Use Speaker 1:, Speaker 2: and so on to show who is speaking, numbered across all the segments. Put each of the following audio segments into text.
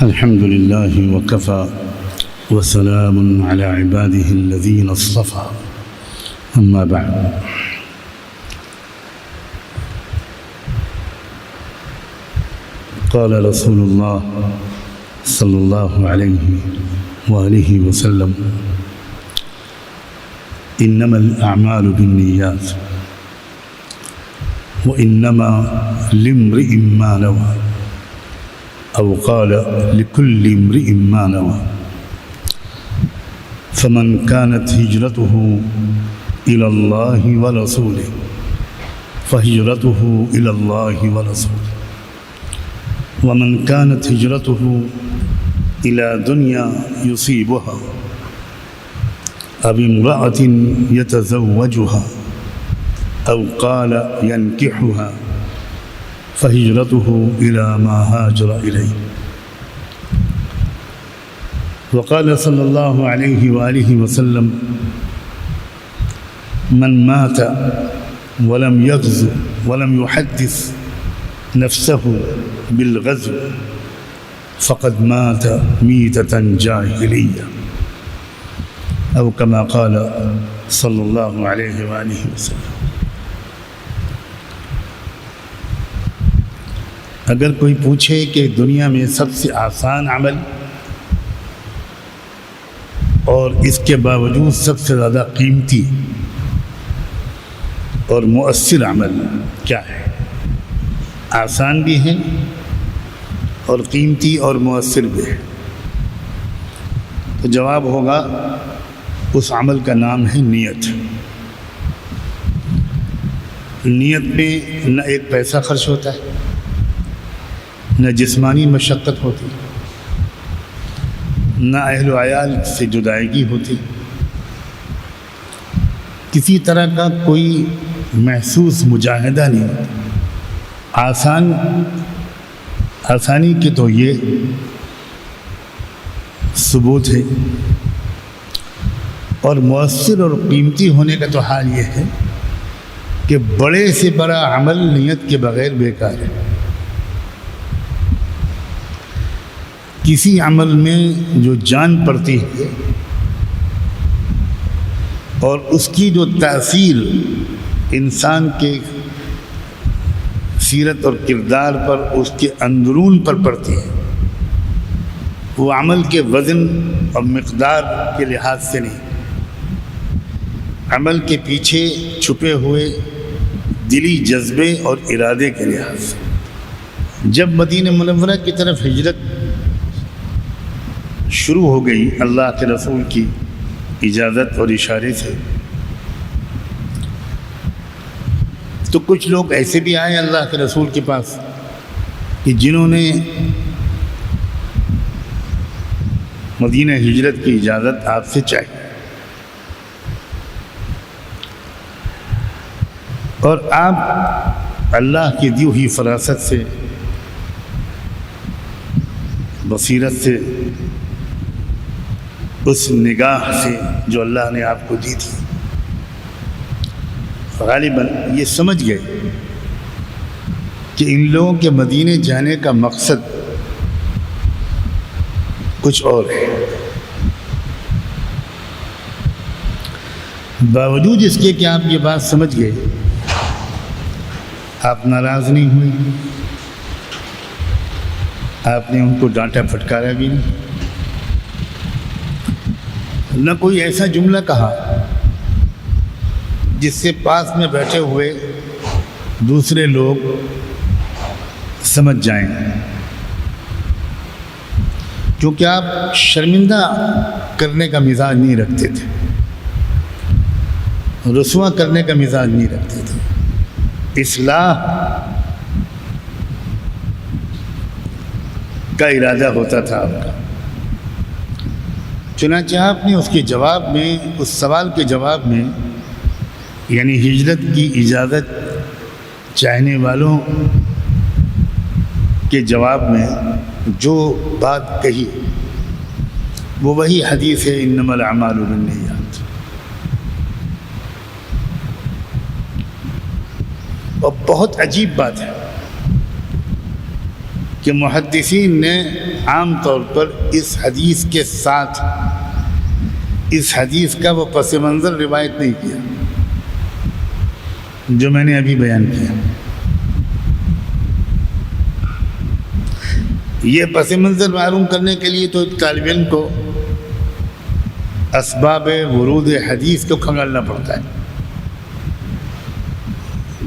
Speaker 1: الحمد لله وكفى وسلام على عباده الذين اصطفى أما بعد قال رسول الله صلى الله عليه وآله وسلم إنما الأعمال بالنيات وإنما لامرئ ما نوى أو قال لكل امرئ ما نوى فمن كانت هجرته إلى الله ورسوله فهجرته إلى الله ورسوله ومن كانت هجرته إلى دنيا يصيبها أو امرأة يتزوجها أو قال ينكحها فهجرته إلى ما هاجر إليه. وقال صلى الله عليه وآله وسلم من مات ولم يغزو ولم يحدث نفسه بالغزو فقد مات ميتة جاهلية أو كما قال صلى الله عليه وآله وسلم. اگر کوئی پوچھے کہ دنیا میں سب سے آسان عمل اور اس کے باوجود سب سے زیادہ قیمتی اور مؤثر عمل کیا ہے، آسان بھی ہے اور قیمتی اور مؤثر بھی ہے، تو جواب ہوگا اس عمل کا نام ہے نیت. نیت میں نہ ایک پیسہ خرچ ہوتا ہے، نہ جسمانی مشقت ہوتی، نہ اہل و عیال سے جدائیگی ہوتی، کسی طرح کا کوئی محسوس مجاہدہ نہیں ہوتا. آسانی کے تو یہ ثبوت ہے، اور مؤثر اور قیمتی ہونے کا تو حال یہ ہے کہ بڑے سے بڑا عمل نیت کے بغیر بیکار ہے. کسی عمل میں جو جان پڑتی ہے اور اس کی جو تاثیر انسان کے سیرت اور کردار پر، اس کے اندرون پر پڑتی ہے، وہ عمل کے وزن اور مقدار کے لحاظ سے نہیں، عمل کے پیچھے چھپے ہوئے دلی جذبے اور ارادے کے لحاظ سے. جب مدینہ منورہ کی طرف ہجرت شروع ہو گئی اللہ کے رسول کی اجازت اور اشارے سے، تو کچھ لوگ ایسے بھی آئے اللہ کے رسول کے پاس کہ جنہوں نے مدینہ ہجرت کی اجازت آپ سے چاہی، اور آپ اللہ کی دی ہوئی فراست سے، بصیرت سے، اس نگاہ سے جو اللہ نے آپ کو دی تھی، غالباً یہ سمجھ گئے کہ ان لوگوں کے مدینے جانے کا مقصد کچھ اور ہے. باوجود اس کے کہ آپ یہ بات سمجھ گئے، آپ ناراض نہیں ہوئے، آپ نے ان کو ڈانٹا پھٹکارا بھی نہیں، نہ کوئی ایسا جملہ کہا جس سے پاس میں بیٹھے ہوئے دوسرے لوگ سمجھ جائیں، کیونکہ آپ شرمندہ کرنے کا مزاج نہیں رکھتے تھے، رسوا کرنے کا مزاج نہیں رکھتے تھے، اصلاح کا ارادہ ہوتا تھا آپ کا. چنانچہ آپ نے اس کے جواب میں، اس سوال کے جواب میں، یعنی ہجرت کی اجازت چاہنے والوں کے جواب میں جو بات کہی وہ وہی حدیث ہے انما الاعمال بالنیات. اور بہت عجیب بات ہے کہ کہ محدثین نے عام طور پر اس حدیث کے ساتھ اس حدیث کا وہ پس منظر روایت نہیں کیا جو میں نے ابھی بیان کیا. یہ پس منظر معلوم کرنے کے لیے تو طالب علم کو اسباب ورود حدیث کو کھنگالنا پڑتا ہے.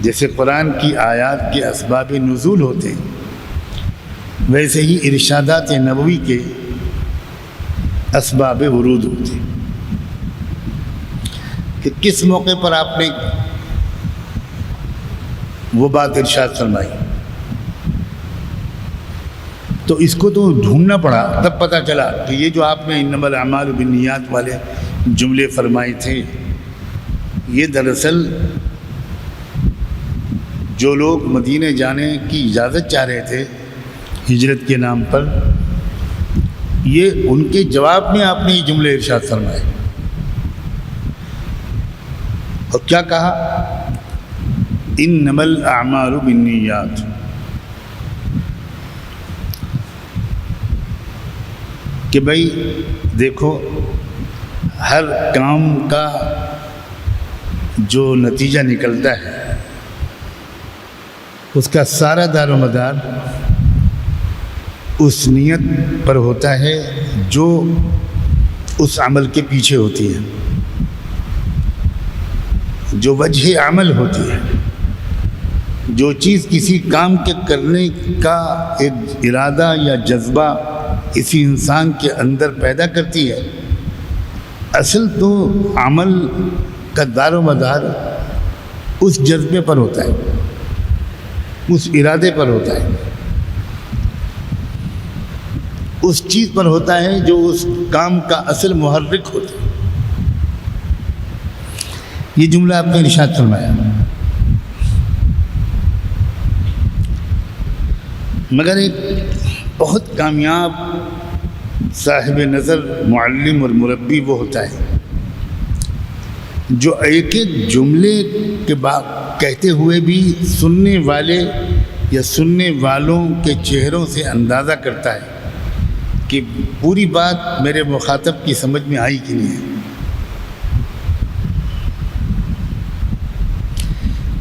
Speaker 1: جیسے قرآن کی آیات کے اسباب نزول ہوتے ہیں ویسے ہی ارشادات نبوی کے اسباب ورود ہوتے ہیں کہ کس موقع پر آپ نے وہ بات ارشاد فرمائی. تو اس کو تو ڈھونڈنا پڑا, تب پتہ چلا کہ یہ جو آپ نے انما الاعمال بالنیات والے جملے فرمائے تھے یہ دراصل جو لوگ مدینے جانے کی اجازت چاہ رہے تھے ہجرت کے نام پر, یہ ان کے جواب میں آپ نے یہ جملے ارشاد فرمائے. اور کیا کہا؟ انما الاعمال بالنیات. کہ بھائی دیکھو ہر کام کا جو نتیجہ نکلتا ہے اس کا سارا دار و مدار اس نیت پر ہوتا ہے جو اس عمل کے پیچھے ہوتی ہے, جو وجہ عمل ہوتی ہے. جو چیز کسی کام کے کرنے کا ایک ارادہ یا جذبہ کسی انسان کے اندر پیدا کرتی ہے, اصل تو عمل کا دار و مدار اس جذبے پر ہوتا ہے, اس ارادے پر ہوتا ہے, اس چیز پر ہوتا ہے جو اس کام کا اصل محرک ہوتا ہے. یہ جملہ آپ نے ارشاد فرمایا. مگر ایک بہت کامیاب صاحب نظر معلم اور مربی وہ ہوتا ہے جو ایک ایک جملے کے بعد کہتے ہوئے بھی سننے والے یا سننے والوں کے چہروں سے اندازہ کرتا ہے کہ پوری بات میرے مخاطب کی سمجھ میں آئی کہ نہیں ہے.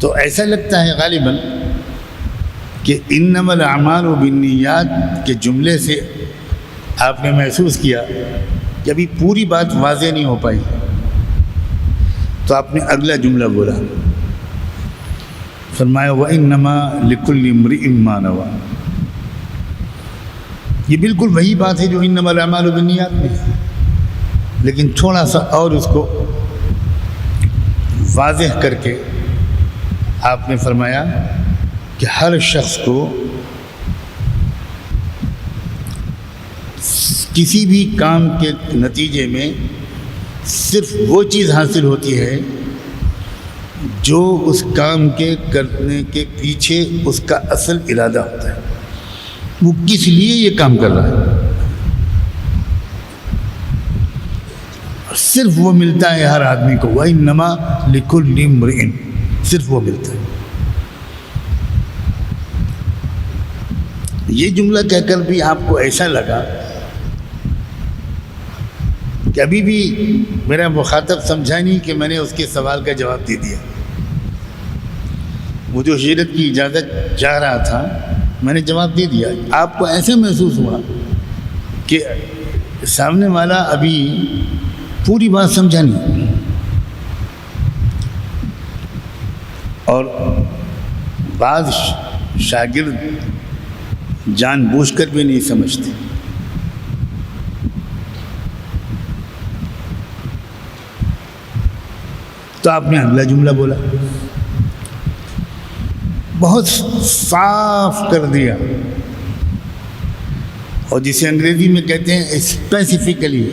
Speaker 1: تو ایسا لگتا ہے غالباً کہ انما الاعمال بالنیات کے جملے سے آپ نے محسوس کیا کہ ابھی پوری بات واضح نہیں ہو پائی, تو آپ نے اگلا جملہ بولا, فرمایا وَإِنَّمَا لِكُلِّ امْرِئٍ مَّا نَوَىٰ. یہ بالکل وہی بات ہے جو انما الاعمال بالنیات میں ہے, لیکن تھوڑا سا اور اس کو واضح کر کے آپ نے فرمایا کہ ہر شخص کو کسی بھی کام کے نتیجے میں صرف وہ چیز حاصل ہوتی ہے جو اس کام کے کرنے کے پیچھے اس کا اصل ارادہ ہوتا ہے, وہ کس لیے یہ کام کر رہا ہے. صرف وہ ملتا ہے ہر آدمی کو, وَإِنَّمَا لِكُلِّ امْرِئٍ, صرف وہ ملتا ہے. یہ جملہ کہہ کر بھی آپ کو ایسا لگا کہ ابھی بھی میرا مخاطب سمجھا نہیں کہ میں نے اس کے سوال کا جواب دے دیا. وہ جو ہجرت کی اجازت چاہ رہا تھا میں نے جواب دے دیا. آپ کو ایسے محسوس ہوا کہ سامنے والا ابھی پوری بات سمجھا نہیں, اور بعض شاگرد جان بوجھ کر بھی نہیں سمجھتے. تو آپ نے اگلا جملہ بولا, بہت صاف کر دیا, اور جسے انگریزی میں کہتے ہیں اسپیسیفکلی.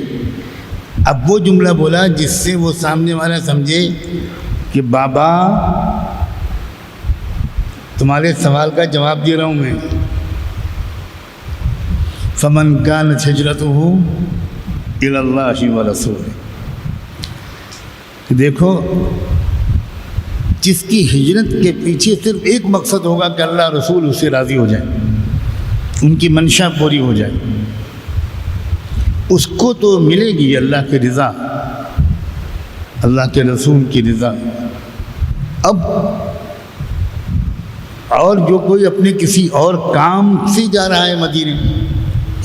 Speaker 1: اب وہ جملہ بولا جس سے وہ سامنے والا سمجھے کہ بابا تمہارے سوال کا جواب دے رہا ہوں میں. فمن كانت هجرته الى الله ورسوله. دیکھو جس کی ہجرت کے پیچھے صرف ایک مقصد ہوگا کہ اللہ رسول اس سے راضی ہو جائیں, ان کی منشا پوری ہو جائے، اس کو تو ملے گی اللہ کی رضا، اللہ کے رسول کی رضا۔ اب اور جو کوئی اپنے کسی اور کام سے جا رہا ہے مدینے،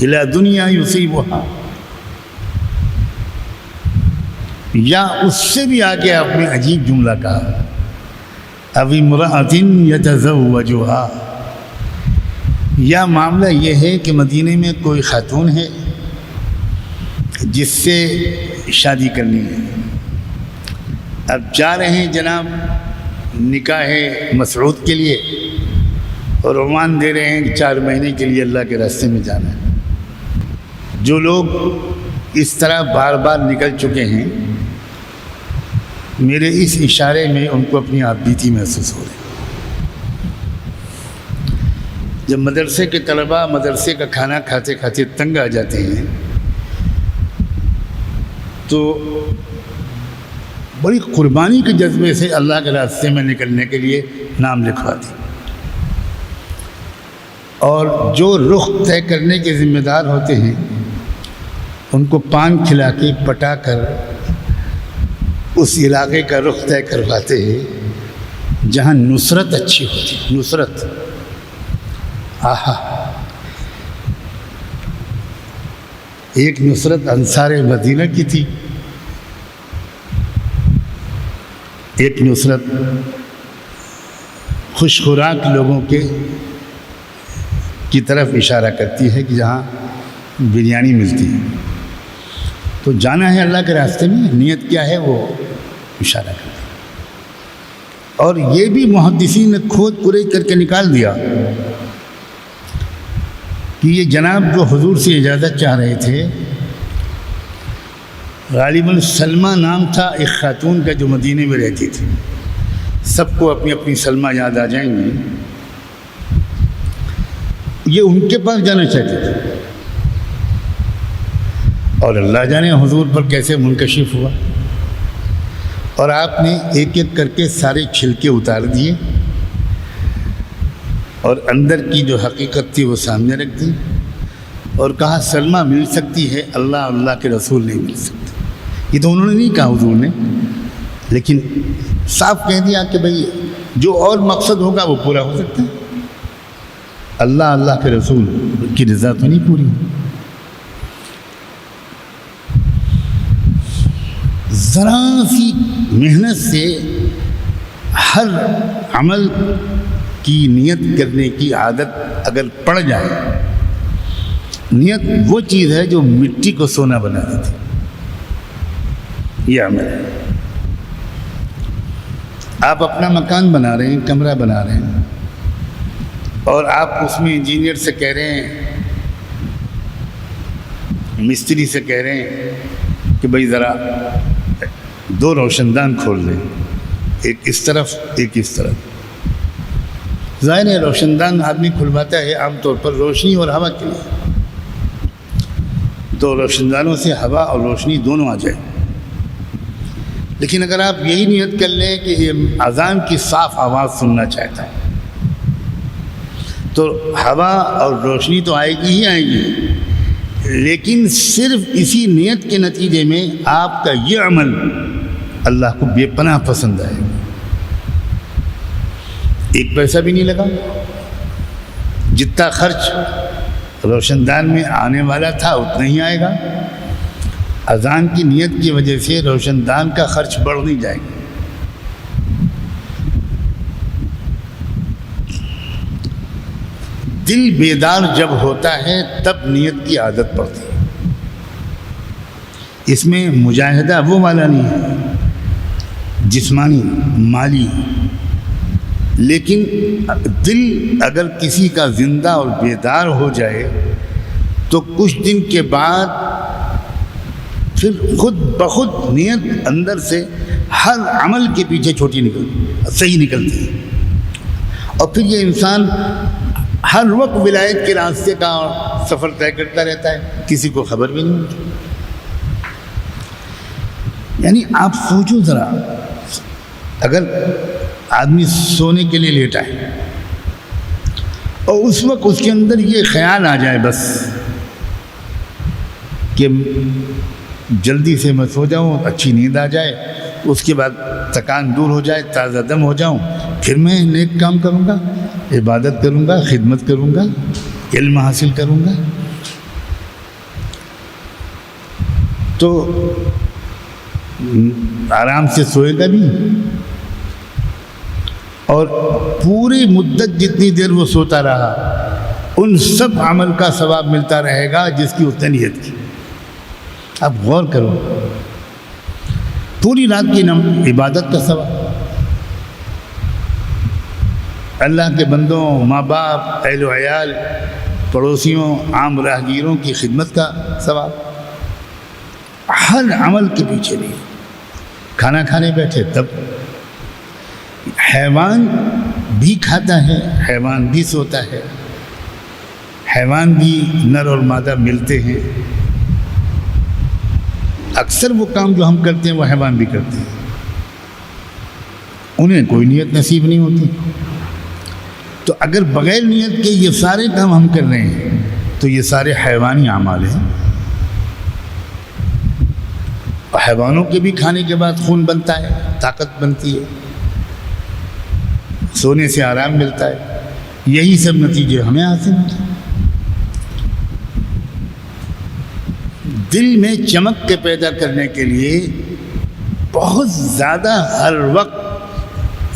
Speaker 1: الی دنیا یصیبھا، یا اس سے بھی آگے آپ نے عجیب جملہ کہا، او امرأۃ یتزوجھا، یا معاملہ یہ ہے کہ مدینے میں کوئی خاتون ہے جس سے شادی کرنی ہے، اب جا رہے ہیں جناب نکاح مسعود کے لیے اور عنوان دے رہے ہیں کہ 4 مہینے کے لیے اللہ کے راستے میں جانا ہے۔ جو لوگ اس طرح بار بار نکل چکے ہیں، میرے اس اشارے میں ان کو اپنی آپ بیتی محسوس ہو رہی ہے۔ جب مدرسے کے طلباء مدرسے کا کھانا کھاتے کھاتے تنگ آ جاتے ہیں تو بڑی قربانی کے جذبے سے اللہ کے راستے میں نکلنے کے لیے نام لکھوا دی، اور جو رخ طے کرنے کے ذمہ دار ہوتے ہیں ان کو پان کھلا کے پٹا کر اس علاقے کا رخ طے کرواتے ہیں جہاں نصرت اچھی ہوتی، نصرت، آہا، ایک نصرت انصار مدینہ کی تھی، ایک نصرت خوش خوراک لوگوں کی طرف اشارہ کرتی ہے کہ جہاں بریانی ملتی ہے، تو جانا ہے اللہ کے راستے میں، نیت کیا ہے وہ اشارہ کرتی ہے۔ اور یہ بھی محدثین نے کھود پورے کر کے نکال دیا کہ یہ جناب جو حضور سے اجازت چاہ رہے تھے، غالباً سلمہ نام تھا ایک خاتون کا جو مدینے میں رہتی تھی، سب کو اپنی اپنی سلمہ یاد آ جائیں گی، یہ ان کے پاس جانا چاہتے تھے، اور اللہ جانے حضور پر کیسے منکشف ہوا، اور آپ نے ایک ایک کر کے سارے چھلکے اتار دیے اور اندر کی جو حقیقت تھی وہ سامنے رکھ دی، اور کہا سلمہ مل سکتی ہے، اللہ کے رسول نہیں مل سکتے۔ یہ تو انہوں نے نہیں کہا حضور نے، لیکن صاف کہہ دیا کہ بھئی جو اور مقصد ہوگا وہ پورا ہو سکتا ہے، اللہ کے رسول کی رضا تو نہیں پوری۔ ذرا سی محنت سے ہر عمل کی نیت کرنے کی عادت اگر پڑ جائے، نیت وہ چیز ہے جو مٹی کو سونا بنا دیتی، یہ عمل ہے۔ آپ اپنا مکان بنا رہے ہیں، کمرہ بنا رہے ہیں، اور آپ اس میں انجینئر سے کہہ رہے ہیں، مستری سے کہہ رہے ہیں کہ بھئی ذرا 2 روشن دان کھول لیں، ایک اس طرف ایک اس طرف۔ ظاہر ہے روشن دان آدمی کھلواتا ہے عام طور پر روشنی اور ہوا کے لیے، تو روشن دانوں سے ہوا اور روشنی دونوں آ جائے، لیکن اگر آپ یہی نیت کر لیں کہ یہ اذان کی صاف آواز سننا چاہتا ہے تو ہوا اور روشنی تو آئے گی ہی آئے گی، لیکن صرف اسی نیت کے نتیجے میں آپ کا یہ عمل اللہ کو بے پناہ پسند آئے گا۔ 1 پیسہ بھی نہیں لگا، جتنا خرچ روشن دان میں آنے والا تھا اتنا ہی آئے گا۔ اذان کی نیت کی وجہ سے روشن دان کا خرچ بڑھ نہیں جائے گا۔ دل بیدار جب ہوتا ہے تب نیت کی عادت پڑتی ہے، اس میں مجاہدہ وہ والا نہیں ہے جسمانی مالی، لیکن دل اگر کسی کا زندہ اور بیدار ہو جائے تو کچھ دن کے بعد پھر خود بخود نیت اندر سے ہر عمل کے پیچھے صحیح نکلتی ہے، اور پھر یہ انسان ہر وقت ولایت کے راستے کا سفر طے کرتا رہتا ہے، کسی کو خبر بھی نہیں ہوتی۔ یعنی آپ سوچو ذرا، اگر آدمی سونے کے لیے لیٹا ہے اور اس وقت اس کے اندر یہ خیال آ جائے بس کہ جلدی سے میں سو جاؤں، اچھی نیند آ جائے، اس کے بعد تکان دور ہو جائے، تازہ دم ہو جاؤں، پھر میں نیک کام کروں گا، عبادت کروں گا، خدمت کروں گا، علم حاصل کروں گا. تو آرام سے سوئے گا نہیں، اور پوری مدت جتنی دیر وہ سوتا رہا ان سب عمل کا ثواب ملتا رہے گا جس کی اس نے نیت کی. اب غور کرو، پوری رات کی عبادت کا ثواب، اللہ کے بندوں، ماں باپ، اہل و عیال، پڑوسیوں، عام راہگیروں کی خدمت کا ثواب، ہر عمل کے پیچھے نہیں. کھانا کھانے بیٹھے تب، حیوان بھی کھاتا ہے، حیوان بھی سوتا ہے، حیوان بھی نر اور مادہ ملتے ہیں. اکثر وہ کام جو ہم کرتے ہیں وہ حیوان بھی کرتے ہیں، انہیں کوئی نیت نصیب نہیں ہوتی. تو اگر بغیر نیت کے یہ سارے کام ہم کر رہے ہیں تو یہ سارے حیوانی اعمال ہیں. حیوانوں کے بھی کھانے کے بعد خون بنتا ہے، طاقت بنتی ہے، سونے سے آرام ملتا ہے، یہی سب نتیجے ہمیں حاصل ہوتے ہیں. دل میں چمک کے پیدا کرنے کے لیے بہت زیادہ ہر وقت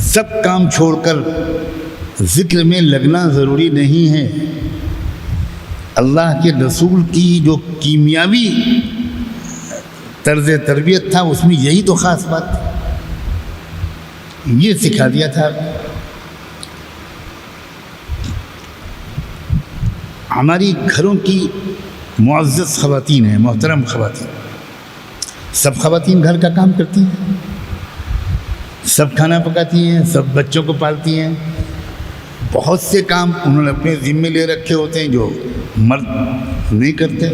Speaker 1: سب کام چھوڑ کر ذکر میں لگنا ضروری نہیں ہے. اللہ کے رسول کی جو کیمیاوی طرز تربیت تھا اس میں یہی تو خاص بات تھی، یہ سکھا دیا تھا. ہماری گھروں کی معزز خواتین ہیں، محترم خواتین، سب خواتین گھر کا کام کرتی ہیں، سب کھانا پکاتی ہیں، سب بچوں کو پالتی ہیں. بہت سے کام انہوں نے اپنے ذمے لے رکھے ہوتے ہیں جو مرد نہیں کرتے.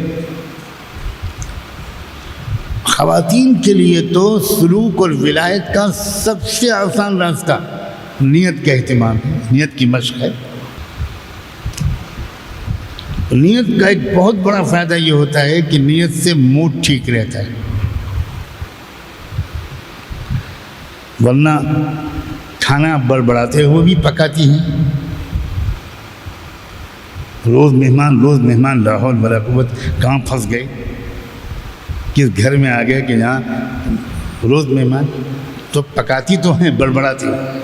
Speaker 1: خواتین کے لیے تو سلوک اور ولایت کا سب سے آسان راستہ نیت کا اہتمام ہے، نیت کی مشق ہے. نیت کا ایک بہت بڑا فائدہ یہ ہوتا ہے کہ نیت سے موڈ ٹھیک رہتا ہے. ورنہ کھانا بڑبڑاتے ہوئے بھی پکاتی ہیں، روز مہمان، لا حول ولا قوت، کہاں پھنس گئے، کس گھر میں آ گئے کہ جہاں روز مہمان. تو پکاتی تو ہیں، بڑبڑاتی ہیں.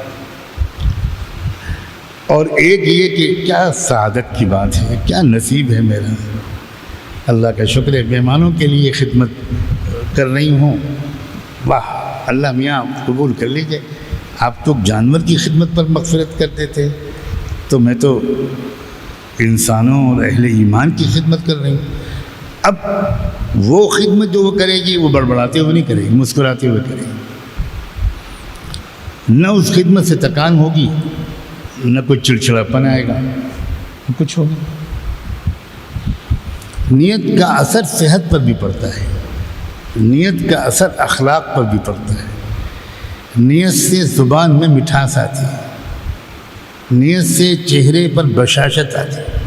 Speaker 1: اور ایک یہ کہ کیا سعادت کی بات ہے، کیا نصیب ہے میرا، اللہ کا شکر ہے مہمانوں کے لیے خدمت کر رہی ہوں. واہ، اللہ میاں قبول کر لیجئے. آپ تو جانور کی خدمت پر مغفرت کرتے تھے، تو میں تو انسانوں اور اہل ایمان کی خدمت کر رہی ہوں. اب وہ خدمت جو وہ کرے گی وہ بڑبڑاتے ہوئے نہیں کرے گی، مسکراتے ہوئے کرے گی. نہ اس خدمت سے تکان ہوگی، نہ کوئی چڑچڑاپن آئے گا، کچھ ہوگا. نیت کا اثر صحت پر بھی پڑتا ہے، نیت کا اثر اخلاق پر بھی پڑتا ہے. نیت سے زبان میں مٹھاس آتی ہے، نیت سے چہرے پر بشاشت آتی ہے.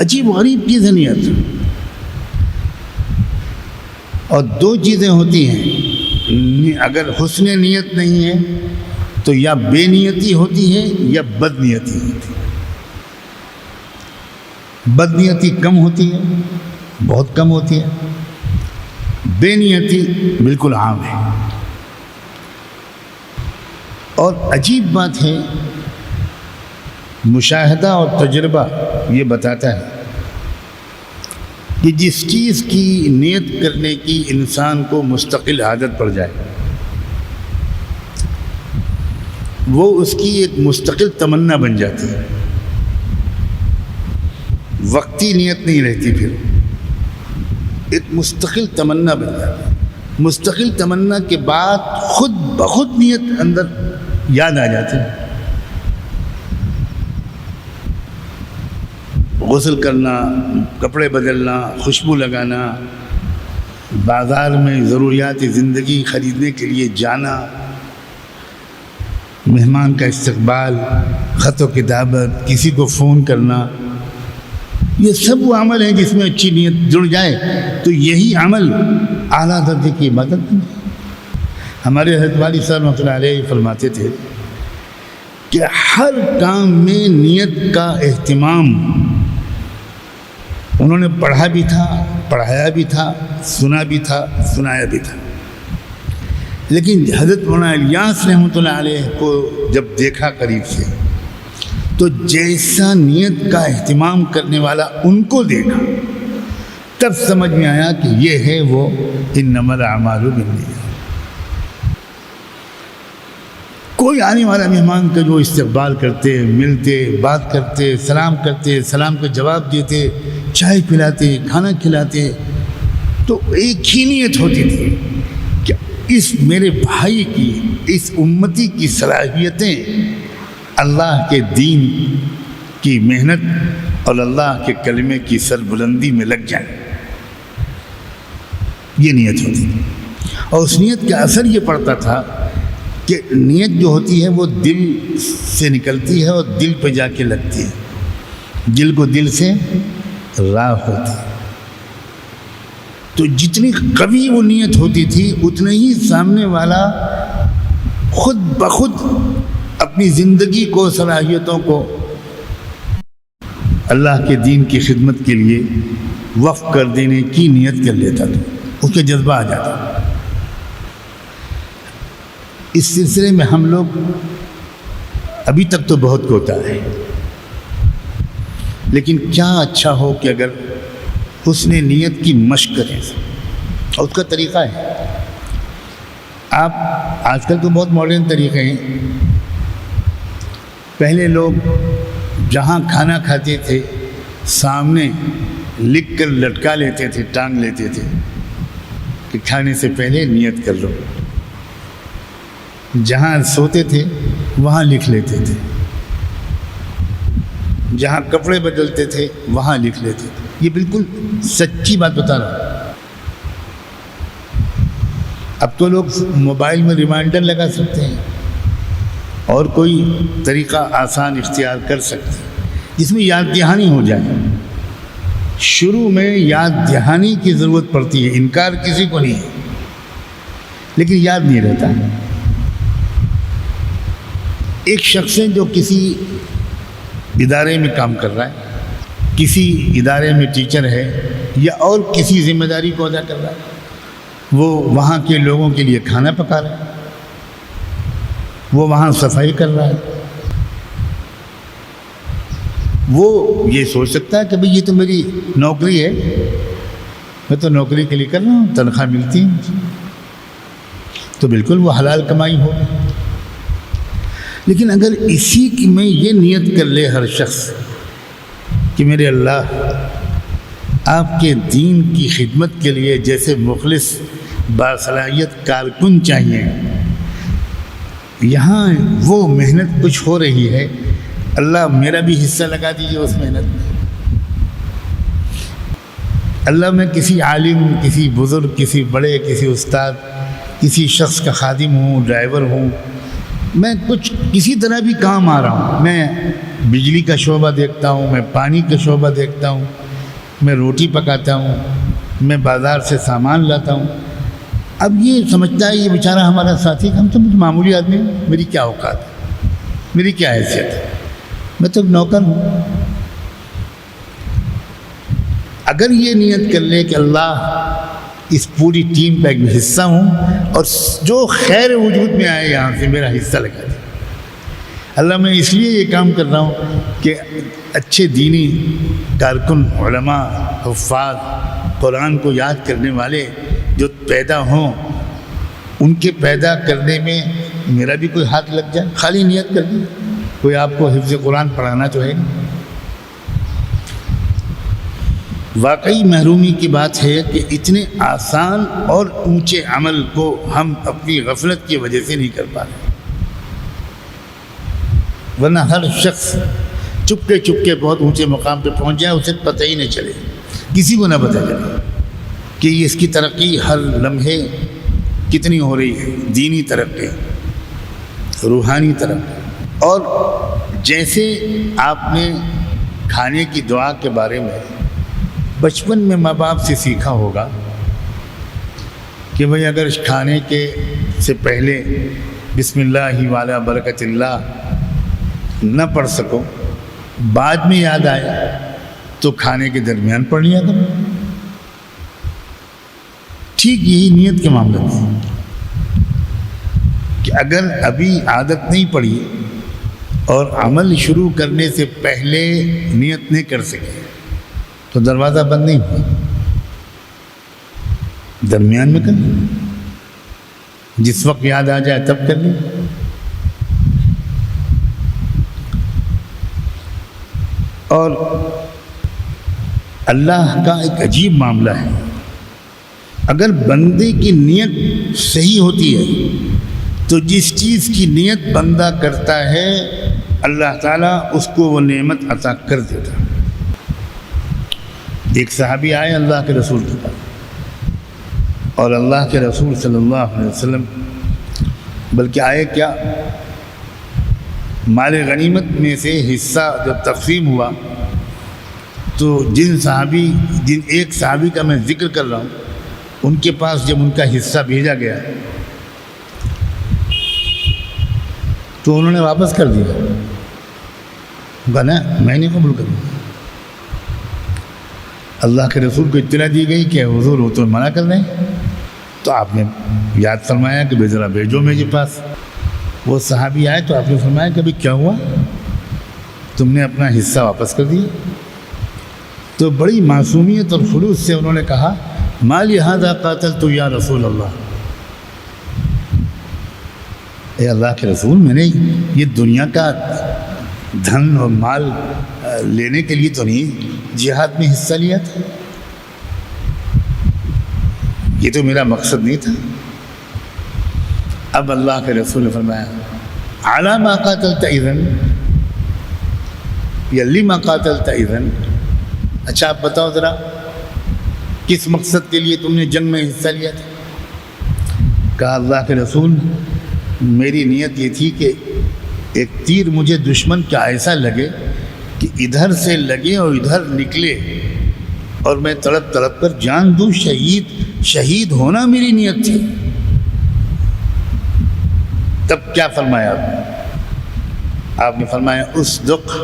Speaker 1: عجیب و غریب چیز ہے نیت. اور دو چیزیں ہوتی ہیں، اگر حسن نیت نہیں ہے تو یا بے نیتی ہوتی ہے یا بد نیتی ہوتی ہے. بد نیتی کم ہوتی ہے، بہت کم ہوتی ہے، بے نیتی بالکل عام ہے. اور عجیب بات ہے، مشاہدہ اور تجربہ یہ بتاتا ہے کہ جس چیز کی نیت کرنے کی انسان کو مستقل عادت پڑ جائے وہ اس کی ایک مستقل تمنا بن جاتی ہے. وقتی نیت نہیں رہتی، پھر ایک مستقل تمنا بن جاتی ہے. مستقل تمنا کے بعد خود بخود نیت اندر یاد آ جاتی ہے. غسل کرنا، کپڑے بدلنا، خوشبو لگانا، بازار میں ضروریات زندگی خریدنے کے لیے جانا، مہمان کا استقبال، خط و کتابت، کسی کو فون کرنا، یہ سب وہ عمل ہیں جس میں اچھی نیت جڑ جائے تو یہی عمل اعلیٰ درجے کی عبادت بن جائے۔ ہمارے حضرت والد صاحب رحمۃ اللہ علیہ فرماتے تھے کہ ہر کام میں نیت کا اہتمام، انہوں نے پڑھا بھی تھا، پڑھایا بھی تھا، سنا بھی تھا، سنایا بھی تھا، لیکن حضرت مولانا الیاس رحمۃ اللہ علیہ کو جب دیکھا قریب سے تو جیسا نیت کا اہتمام کرنے والا ان کو دیکھا، تب سمجھ میں آیا کہ یہ ہے وہ انما الاعمال بالنیات۔ کوئی آنے والا مہمان کا جو استقبال کرتے، ملتے، بات کرتے، سلام کرتے، سلام کا جواب دیتے، چائے پلاتے، کھانا کھلاتے، تو ایک ہی نیت ہوتی تھی کہ اس میرے بھائی کی، اس امتی کی صلاحیتیں اللہ کے دین کی محنت اور اللہ کے کلمے کی سربلندی میں لگ جائیں، یہ نیت ہوتی تھی۔ اور اس نیت کا اثر یہ پڑتا تھا کہ نیت جو ہوتی ہے وہ دل سے نکلتی ہے اور دل پہ جا کے لگتی ہے، دل کو دل سے راہ ہوتی ہے، تو جتنی قوی وہ نیت ہوتی تھی اتنے ہی سامنے والا خود بخود اپنی زندگی کو، صلاحیتوں کو اللہ کے دین کی خدمت کے لیے وقف کر دینے کی نیت کر لیتا تھا، اس کا جذبہ آ جاتا۔ اس سلسلے میں ہم لوگ ابھی تک تو بہت کوتا ہے، لیکن کیا اچھا ہو کہ اگر حسن نیت کی مشق کریں، اور اس کا طریقہ ہے۔ آپ آج کل تو بہت ماڈرن طریقے ہیں، پہلے لوگ جہاں کھانا کھاتے تھے سامنے لکھ کر لٹکا لیتے تھے، ٹانگ لیتے تھے کہ کھانے سے پہلے نیت کر لو، جہاں سوتے تھے وہاں لکھ لیتے تھے، جہاں کپڑے بدلتے تھے وہاں لکھ لیتے تھے۔ یہ بالکل سچی بات بتا رہا ہوں۔ اب تو لوگ موبائل میں ریمائنڈر لگا سکتے ہیں اور کوئی طریقہ آسان اختیار کر سکتے ہیں جس میں یاد دہانی ہو جائے۔ شروع میں یاد دہانی کی ضرورت پڑتی ہے، انکار کسی کو نہیں ہے، لیکن یاد نہیں رہتا۔ ایک شخص ہے جو کسی ادارے میں کام کر رہا ہے، کسی ادارے میں ٹیچر ہے یا اور کسی ذمہ داری کو ادا کر رہا ہے، وہ وہاں کے لوگوں کے لیے کھانا پکا رہا ہے، وہ وہاں صفائی کر رہا ہے۔ وہ یہ سوچ سکتا ہے کہ بھئی یہ تو میری نوکری ہے، میں تو نوکری کے لیے کر رہا ہوں، تنخواہ ملتی ہے، تو بالکل وہ حلال کمائی ہو۔ لیکن اگر اسی میں یہ نیت کر لے ہر شخص کہ میرے اللہ آپ کے دین کی خدمت کے لیے جیسے مخلص باصلاحیت کارکن چاہیے، یہاں وہ محنت کچھ ہو رہی ہے، اللہ میرا بھی حصہ لگا دیجیے اس محنت میں۔ اللہ میں کسی عالم، کسی بزرگ، کسی بڑے، کسی استاد، کسی شخص کا خادم ہوں، ڈرائیور ہوں، میں کچھ کسی طرح بھی کام آ رہا ہوں، میں بجلی کا شعبہ دیکھتا ہوں، میں پانی کا شعبہ دیکھتا ہوں، میں روٹی پکاتا ہوں، میں بازار سے سامان لاتا ہوں۔ اب یہ سمجھتا ہے یہ بیچارہ ہمارا ساتھی، ہم تو معمولی آدمی ہیں، میری کیا اوقات ہے، میری کیا حیثیت ہے، میں تو نوکر ہوں۔ اگر یہ نیت کر لے کہ اللہ اس پوری ٹیم کا ایک حصہ ہوں اور جو خیر وجود میں آئے یہاں سے میرا حصہ لگا دے، اللہ میں اس لیے یہ کام کر رہا ہوں کہ اچھے دینی کارکن، علماء، حفاظ، قرآن کو یاد کرنے والے جو پیدا ہوں، ان کے پیدا کرنے میں میرا بھی کوئی ہاتھ لگ جائے۔ خالی نیت کر دی، کوئی آپ کو حفظ قرآن پڑھانا تو ہے نہیں۔ واقعی محرومی کی بات ہے کہ اتنے آسان اور اونچے عمل کو ہم اپنی غفلت کی وجہ سے نہیں کر پا رہے، ورنہ ہر شخص چپکے چپکے بہت اونچے مقام پہ پہنچ جائے، اسے پتہ ہی نہیں چلے، کسی کو نہ پتہ چلے کہ اس کی ترقی ہر لمحے کتنی ہو رہی ہے، دینی ترقی۔ روحانی طرف۔ اور جیسے آپ نے کھانے کی دعا کے بارے میں بچپن میں ماں باپ سے سیکھا ہوگا کہ بھئی اگر کھانے کے سے پہلے بسم اللہ والا برکت اللہ نہ پڑھ سکو، بعد میں یاد آئے تو کھانے کے درمیان پڑھ لیا کرو۔ ٹھیک یہی نیت کے معاملے میں کہ اگر ابھی عادت نہیں پڑی اور عمل شروع کرنے سے پہلے نیت نہیں کر سکے تو دروازہ بند نہیں ہوا، درمیان میں کر لیں، جس وقت یاد آ جائے تب کر لیں۔ اور اللہ کا ایک عجیب معاملہ ہے، اگر بندے کی نیت صحیح ہوتی ہے تو جس چیز کی نیت بندہ کرتا ہے اللہ تعالیٰ اس کو وہ نعمت عطا کر دیتا۔ ایک صحابی آئے اللہ کے رسول کے پاس، اور اللہ کے رسول صلی اللہ علیہ وسلم بلکہ آئے کیا، مال غنیمت میں سے حصہ جب تقسیم ہوا تو جن ایک صحابی کا میں ذکر کر رہا ہوں، ان کے پاس جب ان کا حصہ بھیجا گیا تو انہوں نے واپس کر دیا، کہا نا میں نہیں قبول کروں۔ اللہ کے رسول کو اطلاع دی گئی کہ حضور وہ تو منع کر رہے ہیں، تو آپ نے یاد فرمایا کہ ذرا بھیجو میرے پاس۔ وہ صحابی آئے تو آپ نے فرمایا کہ ابھی کیا ہوا، تم نے اپنا حصہ واپس کر دیا؟ تو بڑی معصومیت اور خلوص سے انہوں نے کہا ما لہذا قاتلت یا رسول اللہ، اے اللہ کے رسول، میں نے یہ دنیا کا دھن اور مال لینے کے لیے تو نہیں جہاد میں حصہ لیا تھا، یہ تو میرا مقصد نہیں تھا۔ اب اللہ کے رسول نے فرمایا علی ما قاتلت اذن یا لما قاتلت اذن، اچھا آپ بتاؤ ذرا کس مقصد کے لیے تم نے جنگ میں حصہ لیا تھا؟ کہا اللہ کے رسول میری نیت یہ تھی کہ ایک تیر مجھے دشمن کا ایسا لگے کہ ادھر سے لگے اور ادھر نکلے اور میں تڑپ تڑپ کر جان دوں، شہید ہونا میری نیت تھی۔ تب کیا فرمایا آپ نے فرمایا اصدق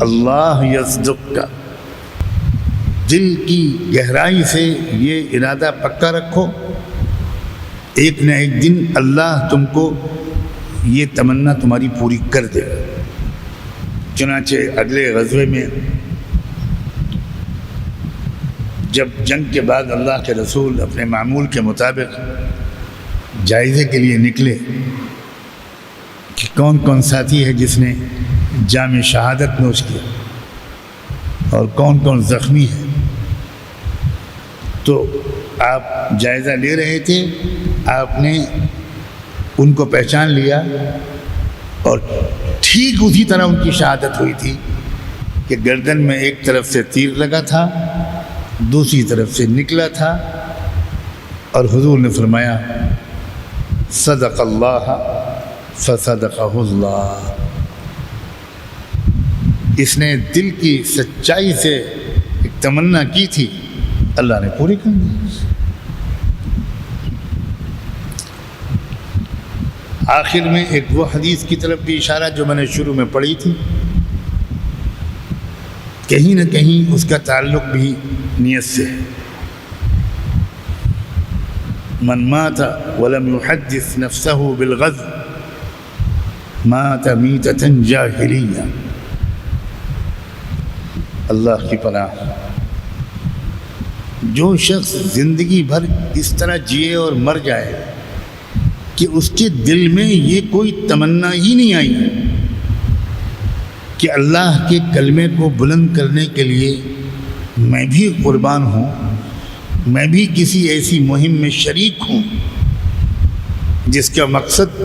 Speaker 1: اللہ یصدق کا، دل کی گہرائی سے یہ ارادہ پکا رکھو، ایک نہ ایک دن اللہ تم کو یہ تمنا تمہاری پوری کر دے گا۔ چنانچہ اگلے غزوے میں جب جنگ کے بعد اللہ کے رسول اپنے معمول کے مطابق جائزے کے لیے نکلے کہ کون کون ساتھی ہے جس نے جام شہادت نوش کیا اور کون کون زخمی ہے، تو آپ جائزہ لے رہے تھے، آپ نے ان کو پہچان لیا اور ٹھیک اسی طرح ان کی شہادت ہوئی تھی کہ گردن میں ایک طرف سے تیر لگا تھا، دوسری طرف سے نکلا تھا، اور حضور نے فرمایا صدق اللہ فصدقہ اللہ، اس نے دل کی سچائی سے ایک تمنا کی تھی، اللہ نے پوری کر دی۔ آخر میں ایک وہ حدیث کی طرف بھی اشارہ جو میں نے شروع میں پڑھی تھی، کہیں نہ کہیں اس کا تعلق بھی نیت سے ہے۔ من مات ولم يحدث نفسه بالغزو مات میتة جاہلیہ، اللہ کی پناہ، جو شخص زندگی بھر اس طرح جیے اور مر جائے کہ اس کے دل میں یہ کوئی تمنا ہی نہیں آئی کہ اللہ کے کلمے کو بلند کرنے کے لیے میں بھی قربان ہوں، میں بھی کسی ایسی مہم میں شریک ہوں جس کا مقصد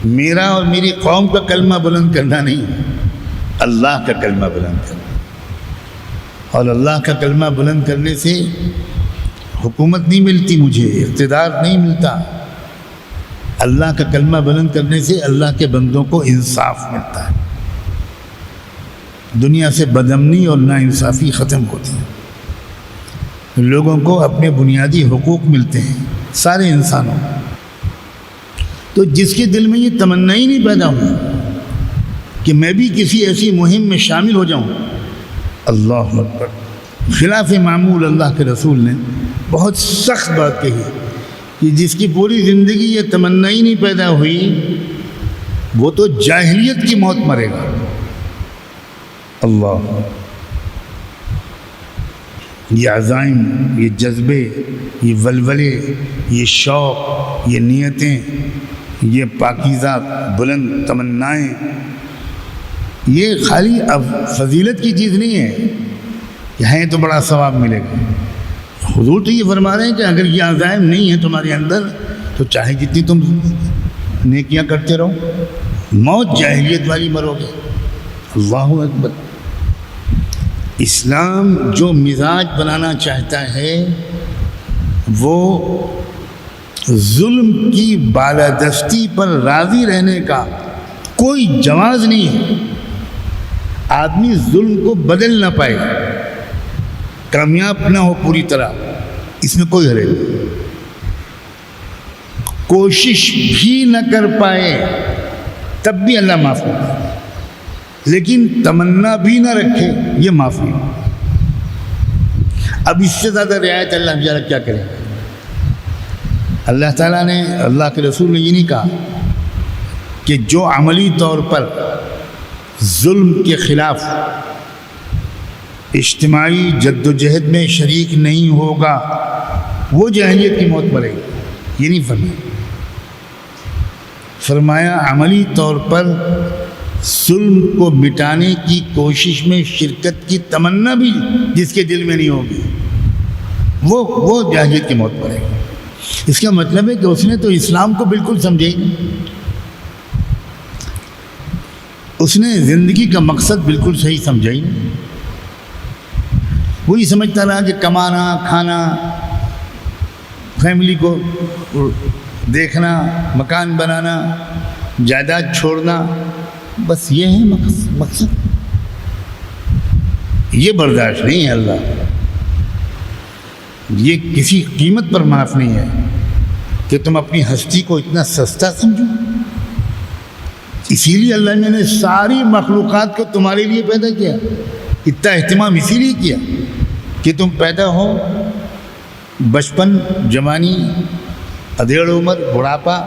Speaker 1: میرا اور میری قوم کا کلمہ بلند کرنا نہیں، اللہ کا کلمہ بلند کرنا۔ اور اللہ کا کلمہ بلند کرنے سے حکومت نہیں ملتی، مجھے اقتدار نہیں ملتا، اللہ کا کلمہ بلند کرنے سے اللہ کے بندوں کو انصاف ملتا ہے، دنیا سے بدامنی اور ناانصافی ختم ہوتی ہے، لوگوں کو اپنے بنیادی حقوق ملتے ہیں، سارے انسانوں۔ تو جس کے دل میں یہ تمنا ہی نہیں پیدا ہوئی کہ میں بھی کسی ایسی مہم میں شامل ہو جاؤں، اللہ اکبر، خلاف معمول اللہ کے رسول نے بہت سخت بات کہی کہ جس کی پوری زندگی یہ تمنا ہی نہیں پیدا ہوئی وہ تو جاہلیت کی موت مرے گا۔ اللہ، یہ عزائم، یہ جذبے، یہ ولولے، یہ شوق، یہ نیتیں، یہ پاکیزہ بلند تمنائیں، یہ خالی اب فضیلت کی چیز نہیں ہے کہ ہیں تو بڑا ثواب ملے گا۔ حضور تو یہ فرما رہے ہیں کہ اگر یہ عزائم نہیں ہے تمہارے اندر تو چاہے جتنی تم نیکیاں کرتے رہو، موت جاہلیت والی مرو گے۔ اللہ اکبر۔ اسلام جو مزاج بنانا چاہتا ہے وہ ظلم کی بالادستی پر راضی رہنے کا کوئی جواز نہیں ہے۔ آدمی ظلم کو بدل نہ پائے، کامیاب نہ ہو پوری طرح، اس میں کوئی حرج نہیں، کوشش بھی نہ کر پائے تب بھی اللہ معاف کرتا ہے، لیکن تمنا بھی نہ رکھے یہ معاف نہیں۔ اب اس سے زیادہ رعایت اللہ بیچارہ کیا کرے؟ اللہ تعالیٰ نے، اللہ کے رسول نے یہ نہیں کہا کہ جو عملی طور پر ظلم کے خلاف اجتماعی جد و جہد میں شریک نہیں ہوگا وہ جاہلیت کی موت مرے گا، یہ نہیں فرمایا۔ فرمایا عملی طور پر ظلم کو مٹانے کی کوشش میں شرکت کی تمنا بھی جس کے دل میں نہیں ہوگی وہ جاہلیت کی موت مرے گا۔ اس کا مطلب ہے کہ اس نے تو اسلام کو بالکل سمجھے ہی نہیں، اس نے زندگی کا مقصد بالکل صحیح سمجھا ہی نہیں، وہی سمجھتا رہا کہ کمانا، کھانا، فیملی کو دیکھنا، مکان بنانا، جائیداد چھوڑنا، بس یہ ہے مقصد۔ یہ برداشت نہیں ہے اللہ، یہ کسی قیمت پر معاف نہیں ہے کہ تم اپنی ہستی کو اتنا سستا سمجھو۔ اسی لیے اللہ نے ساری مخلوقات کو تمہارے لیے پیدا کیا، اتنا اہتمام اسی لیے کیا کہ تم پیدا ہو، بچپن، جوانی، ادھیڑ عمر، بڑھاپا،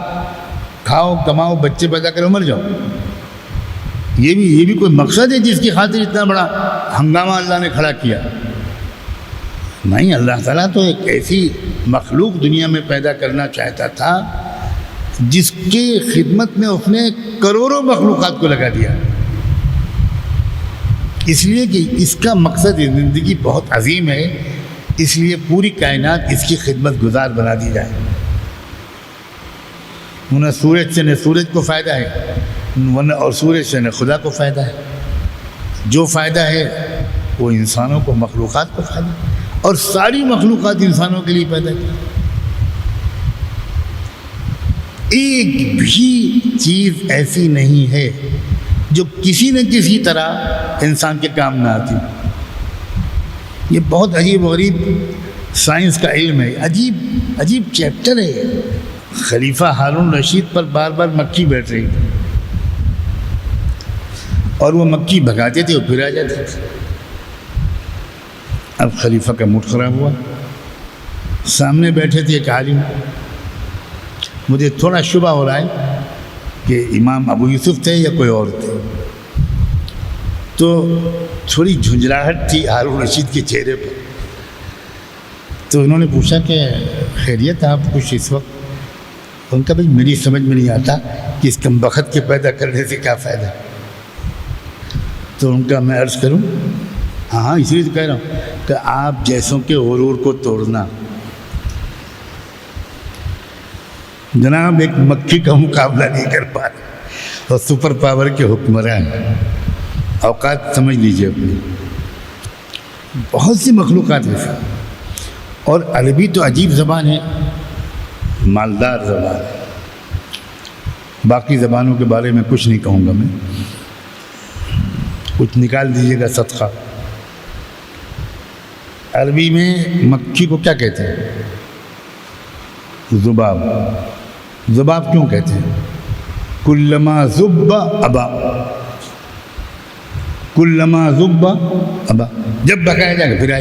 Speaker 1: کھاؤ کماؤ، بچے پیدا کرو، مر جاؤ۔ یہ بھی کوئی مقصد ہے جس کی خاطر اتنا بڑا ہنگامہ اللہ نے کھڑا کیا؟ نہیں، اللہ تعالیٰ تو ایک ایسی مخلوق دنیا میں پیدا کرنا چاہتا تھا جس کی خدمت میں اس نے کروڑوں مخلوقات کو لگا دیا، اس لیے کہ اس کا مقصد زندگی بہت عظیم ہے، اس لیے پوری کائنات اس کی خدمت گزار بنا دی جائے۔ نہ سورج سے نہ سورج کو فائدہ ہے، اور سورج سے نہ خدا کو فائدہ ہے۔ جو فائدہ ہے وہ انسانوں کو، مخلوقات کو فائدہ ہے، اور ساری مخلوقات انسانوں کے لیے پیدا کی۔ ایک بھی چیز ایسی نہیں ہے جو کسی نہ کسی طرح انسان کے کام نہ آتی۔ یہ بہت عجیب و غریب سائنس کا علم ہے، عجیب چیپٹر ہے۔ خلیفہ ہارون رشید پر بار بار مکھی بیٹھ رہی تھی اور وہ مکھی بھگاتے تھے اور پھر آ جاتے تھے۔ اب خلیفہ کا موڈ خراب ہوا، سامنے بیٹھے تھے ایک عالم، مجھے تھوڑا شبہ ہو رہا ہے کہ امام ابو یوسف تھے یا کوئی اور تھے، تو تھوڑی جھنجھلاہٹ تھی ہارون رشید کے چہرے پر۔ تو انہوں نے پوچھا کہ خیریت آپ کچھ اس وقت؟ ان کا بھائی میری سمجھ میں نہیں آتا کہ اس کم بخت کے پیدا کرنے سے کیا فائدہ۔ تو ان کا میں عرض کروں، ہاں اس لیے تو کہہ رہا ہوں کہ آپ جیسوں کے غرور کو توڑنا، جناب ایک مکھی کا مقابلہ نہیں کر پا رہے اور سپر پاور کے حکمران، اوقات سمجھ لیجیے اپنی۔ بہت سی مخلوقات ایسے، اور عربی تو عجیب زبان ہے، مالدار زبان ہے، باقی زبانوں کے بارے میں کچھ نہیں کہوں گا میں، کچھ نکال دیجیے گا صدقہ۔ عربی میں مکھی کو کیا کہتے ہیں؟ ذباب۔ ذباب کیوں کہتے ہیں؟ کلما ذب ابا، کلما ذب ابا، جب بکایا جائے گا پھر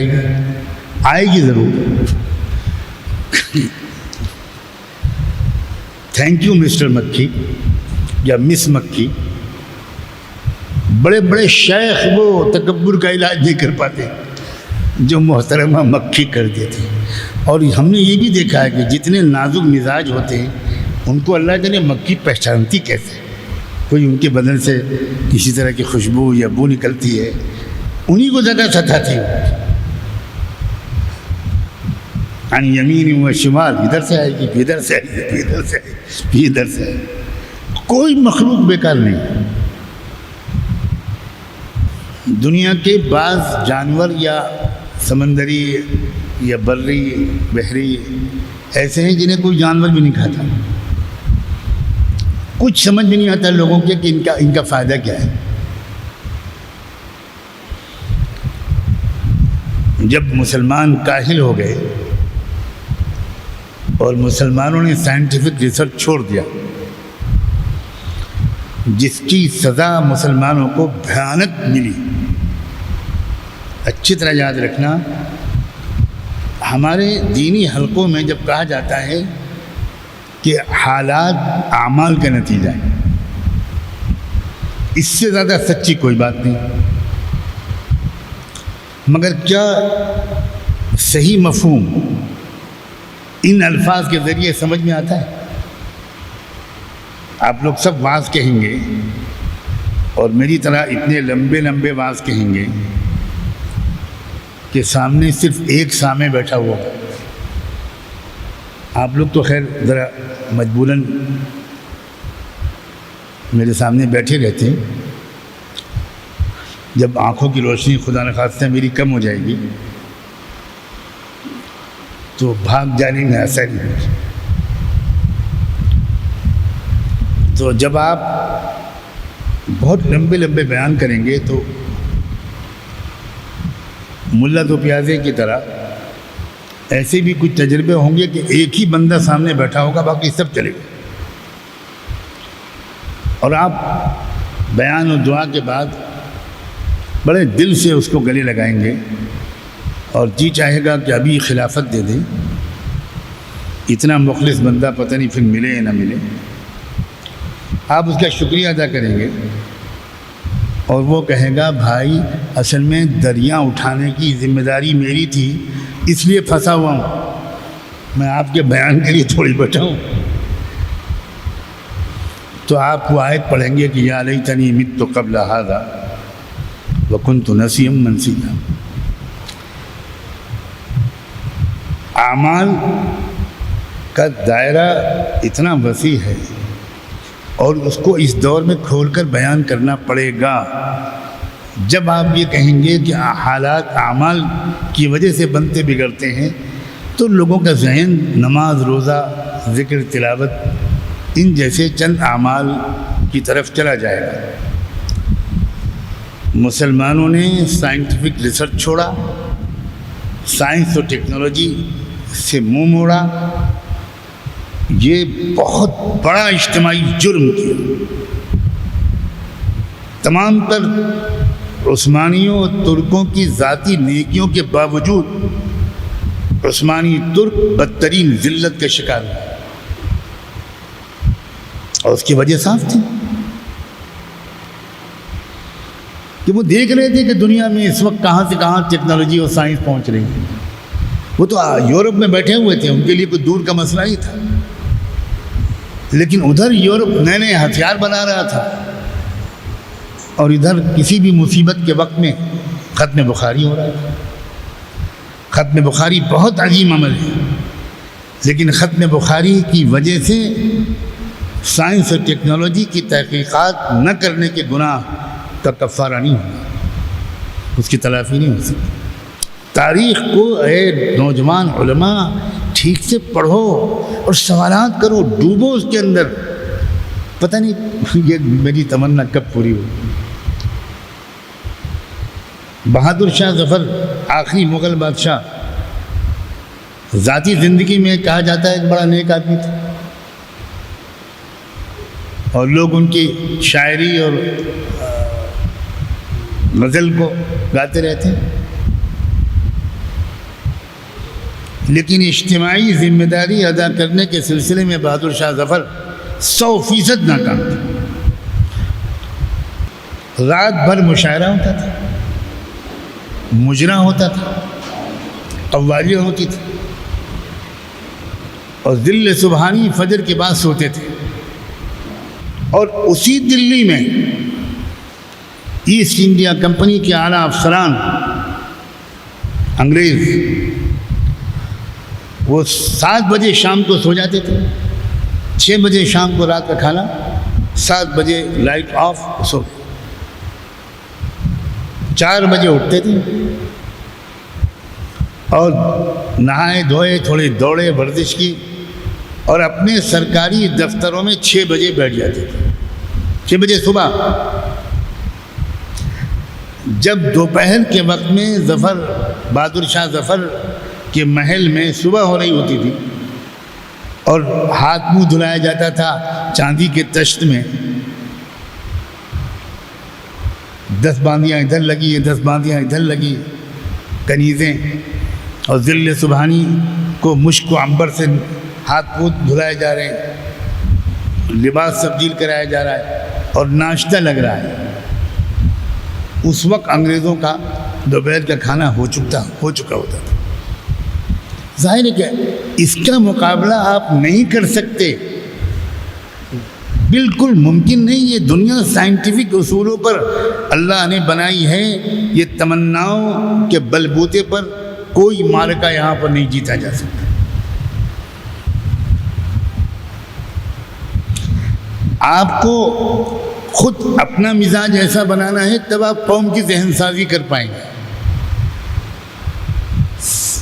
Speaker 1: آئے گی ضرور۔ تھینک یو مسٹر مکھی یا مس مکھی۔ بڑے بڑے شیخ وہ تکبر کا علاج نہیں کر پاتے جو محترمہ مکھی کر دیتے۔ اور ہم نے یہ بھی دیکھا ہے کہ جتنے نازک مزاج ہوتے ہیں ان کو اللہ جانے مکھی پہچانتی کیسے؟ کوئی ان کے بدن سے کسی طرح کی خوشبو یا بو نکلتی ہے، انہی کو زیادہ ستاتی ہے۔ عن یمین و شمال، ادھر سے آئے گی پھر ادھر سے آئے گی پھر ادھر سے آئے گی پھر ادھر سے آئے گی۔ کوئی مخلوق بیکار نہیں۔ دنیا کے بعض جانور یا سمندری یا بری بحری ایسے ہیں جنہیں کوئی جانور بھی نہیں کھاتا، کچھ سمجھ بھی نہیں آتا لوگوں کے کہ ان کا فائدہ کیا ہے۔ جب مسلمان کاہل ہو گئے اور مسلمانوں نے سائنٹیفک ریسرچ چھوڑ دیا، جس کی سزا مسلمانوں کو بھیانک ملی۔ اچھی طرح یاد رکھنا، ہمارے دینی حلقوں میں جب کہا جاتا ہے کہ حالات اعمال کا نتیجہ ہے، اس سے زیادہ سچی کوئی بات نہیں۔ مگر کیا صحیح مفہوم ان الفاظ کے ذریعے سمجھ میں آتا ہے؟ آپ لوگ سب واعظ کہیں گے اور میری طرح اتنے لمبے لمبے واعظ کہیں گے کہ سامنے صرف ایک سامع بیٹھا ہوا۔ آپ لوگ تو خیر ذرا مجبوراً میرے سامنے بیٹھے رہتے ہیں۔ جب آنکھوں کی روشنی خدا نخواستہ میری کم ہو جائے گی تو بھاگ جانے میں آسانی ہوگی۔ تو جب آپ بہت لمبے لمبے بیان کریں گے تو ملا دو پیازے کی طرح ایسے بھی کچھ تجربے ہوں گے کہ ایک ہی بندہ سامنے بیٹھا ہوگا، باقی سب چلے گئے، اور آپ بیان اور دعا کے بعد بڑے دل سے اس کو گلے لگائیں گے اور جی چاہے گا کہ ابھی خلافت دے دیں۔ اتنا مخلص بندہ پتہ نہیں پھر ملے یا نہ ملے۔ آپ اس کا شکریہ ادا کریں گے اور وہ کہے گا بھائی اصل میں دریا اٹھانے کی ذمہ داری میری تھی، اس لیے پھنسا ہوا ہوں، میں آپ کے بیان کے لیے تھوڑی بیٹھا ہوں۔ تو آپ وہ آیت پڑھیں گے کہ یا لیتنی مت قبل ھذا وکنت نسیا منسیا۔ اعمال کا دائرہ اتنا وسیع ہے اور اس کو اس دور میں کھول کر بیان کرنا پڑے گا۔ جب آپ یہ کہیں گے کہ حالات اعمال کی وجہ سے بنتے بگڑتے ہیں تو لوگوں کا ذہن نماز، روزہ، ذکر، تلاوت ان جیسے چند اعمال کی طرف چلا جائے گا۔ مسلمانوں نے سائنٹیفک ریسرچ چھوڑا، سائنس اور ٹیکنالوجی سے منہ موڑا، یہ بہت بڑا اجتماعی جرم کیا۔ تمام تر عثمانیوں اور ترکوں کی ذاتی نیکیوں کے باوجود عثمانی ترک بدترین ذلت کا شکار ہوئے، اور اس کی وجہ صاف تھی کہ وہ دیکھ رہے تھے کہ دنیا میں اس وقت کہاں سے کہاں ٹیکنالوجی اور سائنس پہنچ رہی ہے۔ وہ تو یورپ میں بیٹھے ہوئے تھے، ان کے لیے کوئی دور کا مسئلہ ہی تھا، لیکن ادھر یورپ نئے نئے ہتھیار بنا رہا تھا اور ادھر کسی بھی مصیبت کے وقت میں ختم بخاری ہو رہا تھا۔ ختم بخاری بہت عظیم عمل ہے، لیکن ختم بخاری کی وجہ سے سائنس اور ٹیکنالوجی کی تحقیقات نہ کرنے کے گناہ کا کفارہ نہیں ہوگا، اس کی تلافی نہیں ہو سکتی۔ تاریخ کو اے نوجوان علماء ٹھیک سے پڑھو اور سوالات کرو، ڈوبو اس کے اندر، پتہ نہیں یہ میری تمنا کب پوری ہو. بہادر شاہ ظفر آخری مغل بادشاہ ذاتی زندگی میں کہا جاتا ہے ایک بڑا نیک آدمی تھا، اور لوگ ان کی شاعری اور غزل کو گاتے رہتے ہیں، لیکن اجتماعی ذمہ داری ادا کرنے کے سلسلے میں بہادر شاہ ظفر 100% ناکام تھے. رات بھر مشاعرہ ہوتا تھا، مجرا ہوتا تھا، قوالیاں ہوتی تھی، اور ذل سبحانی فجر کے بعد سوتے تھے. اور اسی دلی میں ایسٹ انڈیا کمپنی کے اعلیٰ افسران انگریز وہ 7 بجے شام کو سو جاتے تھے، 6 بجے شام کو رات کا کھانا، 7 بجے لائٹ آف، سو 4 بجے اٹھتے تھے اور نہائے دھوئے، تھوڑے دوڑے، ورزش کی، اور اپنے سرکاری دفتروں میں 6 بجے بیٹھ جاتے تھے، 6 بجے صبح. جب دوپہر کے وقت میں بہادر شاہ ظفر کے محل میں صبح ہو رہی ہوتی تھی اور ہاتھ منہ دھلایا جاتا تھا چاندی کے تشت میں، 10 باندیاں ادھر لگی، 10 باندیاں ادھر لگی، کنیزیں، اور ذل سبحانی کو مشک و عنبر سے ہاتھ منہ دھلائے جا رہے ہیں، لباس تبدیل کرایا جا رہا ہے اور ناشتہ لگ رہا ہے. اس وقت انگریزوں کا دوپہر کا کھانا ہو چکا ہوتا تھا. ظاہر ہے کہ اس کا مقابلہ آپ نہیں کر سکتے، بالکل ممکن نہیں. یہ دنیا سائنٹیفک اصولوں پر اللہ نے بنائی ہے، یہ تمناؤں کے بلبوتے پر کوئی معرکہ یہاں پر نہیں جیتا جا سکتا. آپ کو خود اپنا مزاج ایسا بنانا ہے، تب آپ قوم کی ذہن سازی کر پائیں گے.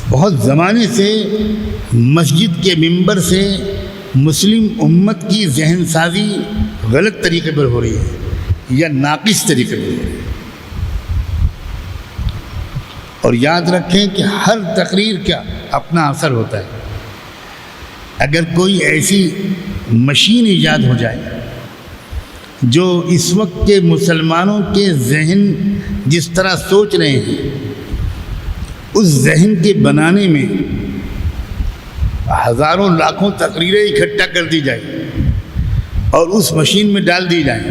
Speaker 1: بہت زمانے سے مسجد کے ممبر سے مسلم امت کی ذہن سازی غلط طریقے پر ہو رہی ہے یا ناقص طریقے پر ہو رہی ہے. اور یاد رکھیں کہ ہر تقریر کا اپنا اثر ہوتا ہے. اگر کوئی ایسی مشین ایجاد ہو جائے جو اس وقت کے مسلمانوں کے ذہن جس طرح سوچ رہے ہیں اس ذہن کے بنانے میں ہزاروں لاکھوں تقریریں اکٹھا کر دی جائیں اور اس مشین میں ڈال دی جائیں،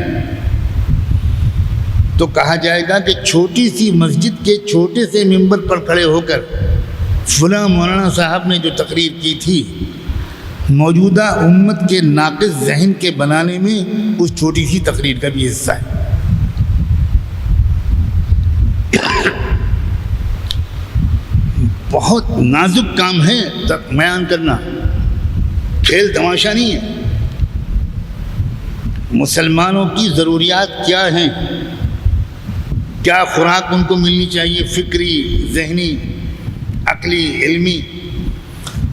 Speaker 1: تو کہا جائے گا کہ چھوٹی سی مسجد کے چھوٹے سے ممبر پر کھڑے ہو کر فلاں مولانا صاحب نے جو تقریر کی تھی، موجودہ امت کے ناقص ذہن کے بنانے میں اس چھوٹی سی تقریر کا بھی حصہ ہے. بہت نازک کام ہے بیان کرنا، کھیل تماشا نہیں ہے. مسلمانوں کی ضروریات کیا ہیں، کیا خوراک ان کو ملنی چاہیے، فکری، ذہنی، عقلی، علمی،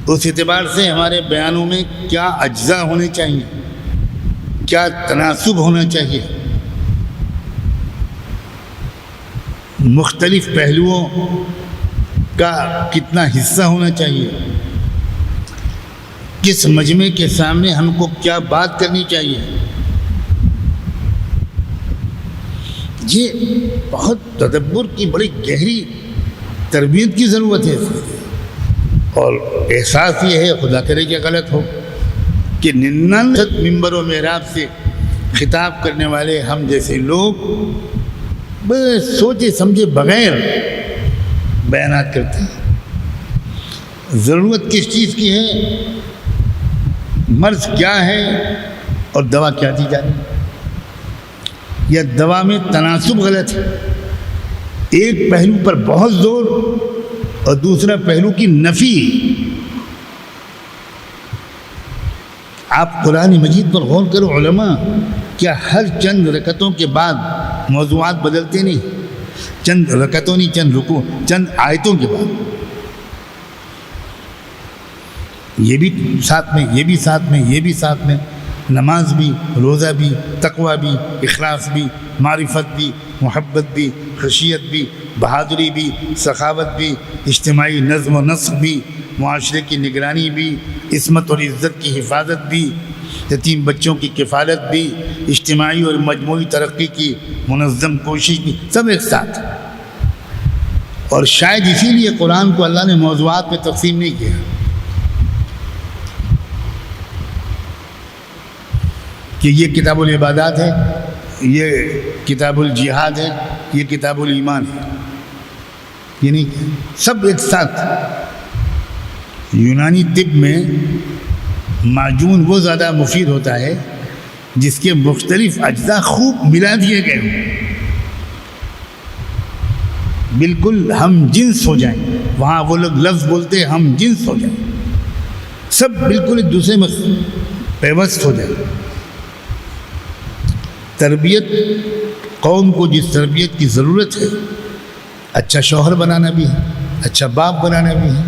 Speaker 1: اس اعتبار سے ہمارے بیانوں میں کیا اجزاء ہونے چاہیے، کیا تناسب ہونا چاہیے، مختلف پہلوؤں کا کتنا حصہ ہونا چاہیے، کس مجمع کے سامنے ہم کو کیا بات کرنی چاہیے. یہ بہت تدبر کی بڑی گہری تربیت کی ضرورت ہے. اور احساس یہ ہے، خدا کرے کہ غلط ہو، کہ 99 ممبر و محراب سے خطاب کرنے والے ہم جیسے لوگ بس سوچے سمجھے بغیر بیانات کرتے ہیں. ضرورت کس چیز کی ہے، مرض کیا ہے اور دوا کیا دی جا رہی ہے. یا دوا میں تناسب غلط ہے، ایک پہلو پر بہت زور اور دوسرا پہلو کی نفی. آپ قرآن مجید پر غور کرو، علماء کیا ہر چند رکعتوں کے بعد موضوعات بدلتے نہیں؟ چند رکعتوں نہیں، چند رکوع، چند آیتوں کے بعد یہ بھی ساتھ میں، یہ بھی ساتھ میں، یہ بھی ساتھ میں، نماز بھی، روزہ بھی، تقوی بھی، اخلاص بھی، معرفت بھی، محبت بھی، خشیت بھی، بہادری بھی، سخاوت بھی، اجتماعی نظم و نسق بھی، معاشرے کی نگرانی بھی، عصمت اور عزت کی حفاظت بھی، یتیم بچوں کی کفالت بھی، اجتماعی اور مجموعی ترقی کی منظم کوشش بھی، سب ایک ساتھ۔ اور شاید اسی لیے قرآن کو اللہ نے موضوعات میں تقسیم نہیں کیا کہ یہ کتاب العبادات ہے، یہ کتاب الجہاد ہے، یہ کتاب الایمان ہے، یہ نہیں، سب ایک ساتھ۔ یونانی طب میں معجون وہ زیادہ مفید ہوتا ہے جس کے مختلف اجزاء خوب ملا دیے گئے ہوں، بالکل ہم جنس ہو جائیں۔ وہاں وہ لوگ لفظ بولتے ہیں ہم جنس ہو جائیں، سب بالکل ایک دوسرے میں پیوست ہو جائیں۔ تربیت، قوم کو جس تربیت کی ضرورت ہے، اچھا شوہر بنانا بھی ہے، اچھا باپ بنانا بھی ہے،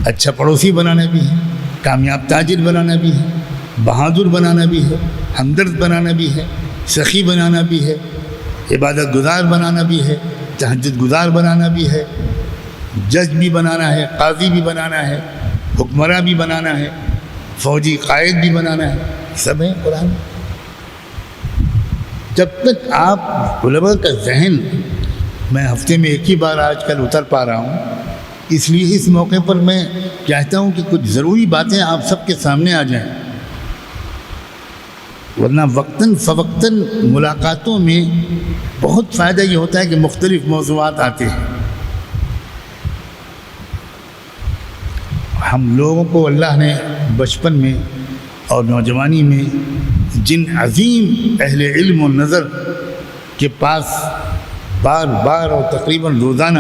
Speaker 1: اچھا پڑوسی بنانا بھی ہے، کامیاب تاجر بنانا بھی ہے، بہادر بنانا بھی ہے، ہمدرد بنانا بھی ہے، سخی بنانا بھی ہے، عبادت گزار بنانا بھی ہے، تہجد گزار بنانا بھی ہے، جج بھی بنانا ہے، قاضی بھی بنانا ہے، حکمراں بھی بنانا ہے، فوجی قائد بھی بنانا ہے، سب ہے قرآن۔ جب تک آپ علماء کا ذہن، میں ہفتے میں ایک ہی بار آج کل اتر پا رہا ہوں، اس لیے اس موقع پر میں چاہتا ہوں کہ کچھ ضروری باتیں آپ سب کے سامنے آ جائیں، ورنہ وقتاً فوقتاً ملاقاتوں میں بہت فائدہ یہ ہوتا ہے کہ مختلف موضوعات آتے ہیں۔ ہم لوگوں کو اللہ نے بچپن میں اور نوجوانی میں جن عظیم اہل علم و نظر کے پاس بار بار اور تقریباً روزانہ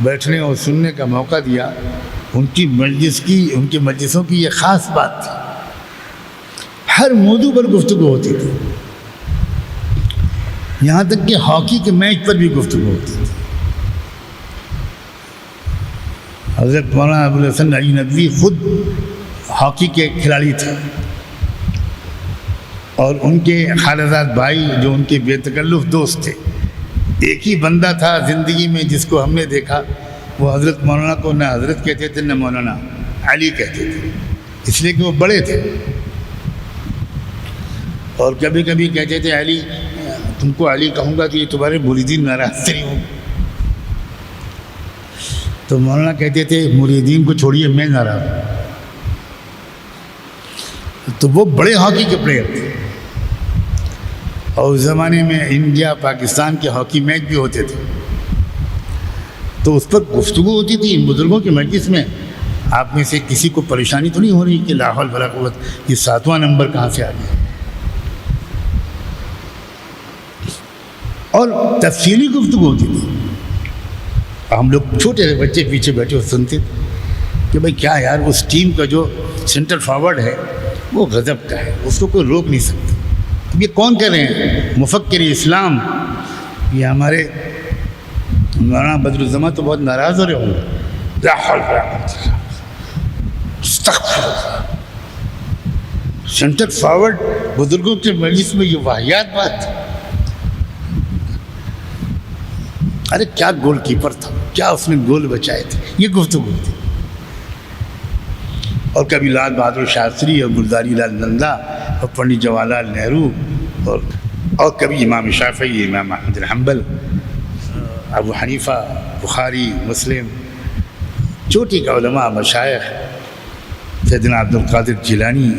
Speaker 1: بیٹھنے اور سننے کا موقع دیا، ان کی مجلسوں کی یہ خاص بات تھی، ہر موضوع پر گفتگو ہوتی تھی، یہاں تک کہ ہاکی کے میچ پر بھی گفتگو ہوتی تھی۔ حضرت مولانا ابوالحسن علی ندوی خود ہاکی کے کھلاڑی تھے، اور ان کے خالزاد بھائی جو ان کے بے تکلف دوست تھے، ایک ہی بندہ تھا زندگی میں جس کو ہم نے دیکھا، وہ حضرت مولانا کو نہ حضرت کہتے تھے نہ مولانا، علی کہتے تھے، اس لیے کہ وہ بڑے تھے، اور کبھی کبھی کہتے تھے علی، تم کو علی کہوں گا تو یہ تمہارے مریدین ناراض نہیں ہوں، تو مولانا کہتے تھے مریدین کو چھوڑیے میں ناراض ہوں۔ تو وہ بڑے ہاکی کے پلیئر تھے، اور اس زمانے میں انڈیا پاکستان کے ہاکی میچ بھی ہوتے تھے، تو اس پر گفتگو ہوتی تھی ان بزرگوں کے مجلس میں۔ آپ میں سے کسی کو پریشانی تو نہیں ہو رہی کہ لا حول ولا قوت یہ 7واں نمبر کہاں سے آ گیا؟ اور تفصیلی گفتگو ہوتی تھی، ہم لوگ چھوٹے سے بچے پیچھے بیٹھے اور سنتے تھے کہ بھائی کیا یار، اس ٹیم کا جو سینٹر فارورڈ ہے وہ غضب کا ہے، اس کو کوئی روک نہیں سکتا۔ یہ کون کہہ رہے ہیں؟ مفکر اسلام، یہ ہمارے مولانا بدر الزمان تو بہت ناراض ہو رہے ہوں گے، لا حول ولا قوت الا باللہ، استغفر اللہ، سینٹر فارورڈ بزرگوں کے مجلس میں یہ واہیات بات۔ ارے کیا گول کیپر تھا، کیا اس نے گول بچائے تھے، یہ گفتگو تھی۔ اور کبھی لال بہادر شاستری اور گلزاری لال نندا اور پنڈت جواہر لال نہرو، اور کبھی امام شافعی، امام احمد بن حنبل، ابو حنیفہ، بخاری، مسلم، چوٹی کا علماء، مشائخ، سیدنا عبد القادر جیلانی،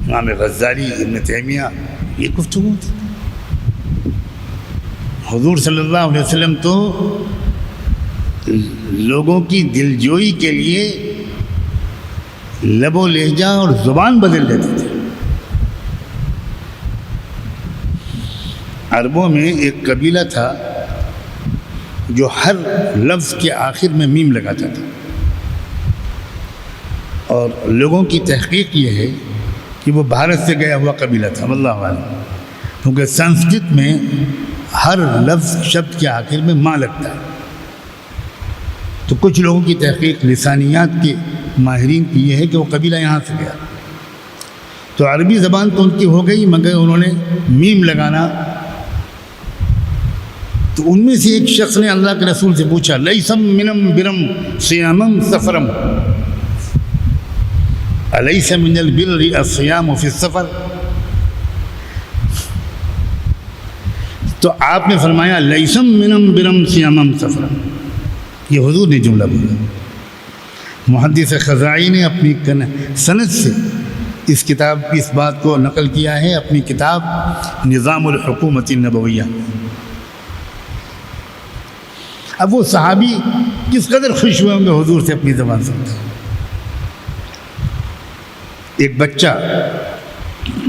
Speaker 1: امام غزالی، ابن تیمیہ، یہ گفتگو تھی۔ حضور صلی اللہ علیہ وسلم تو لوگوں کی دلجوئی کے لیے لب و لہجہ اور زبان بدل دیتے تھے۔ عربوں میں ایک قبیلہ تھا جو ہر لفظ کے آخر میں میم لگاتا تھا، اور لوگوں کی تحقیق یہ ہے کہ وہ بھارت سے گیا ہوا قبیلہ تھا، واللہ اعلم، کیونکہ سنسکرت میں ہر لفظ شبد کے آخر میں ماں لگتا ہے۔ تو کچھ لوگوں کی تحقیق لسانیات کے ماہرین کی یہ ہے کہ وہ قبیلہ یہاں سے گیا، تو عربی زبان تو ان کی ہو گئی، مگر انہوں نے میم لگانا. تو ان میں سے ایک شخص نے اللہ کے رسول سے پوچھا لیسم منم برم صیامم سفرم الیس من البر الصیام فی السفر. تو آپ نے فرمایا لیسم منم برم صیامم سفرم. یہ حضور نے جملہ بولا. محدث خزائی نے اپنی سند سے اس کتاب کی اس بات کو نقل کیا ہے اپنی کتاب نظام الحکومت النبویہ. اب وہ صحابی کس قدر خوش ہوئے ہوں گے حضور سے اپنی زبان سنتے. ایک بچہ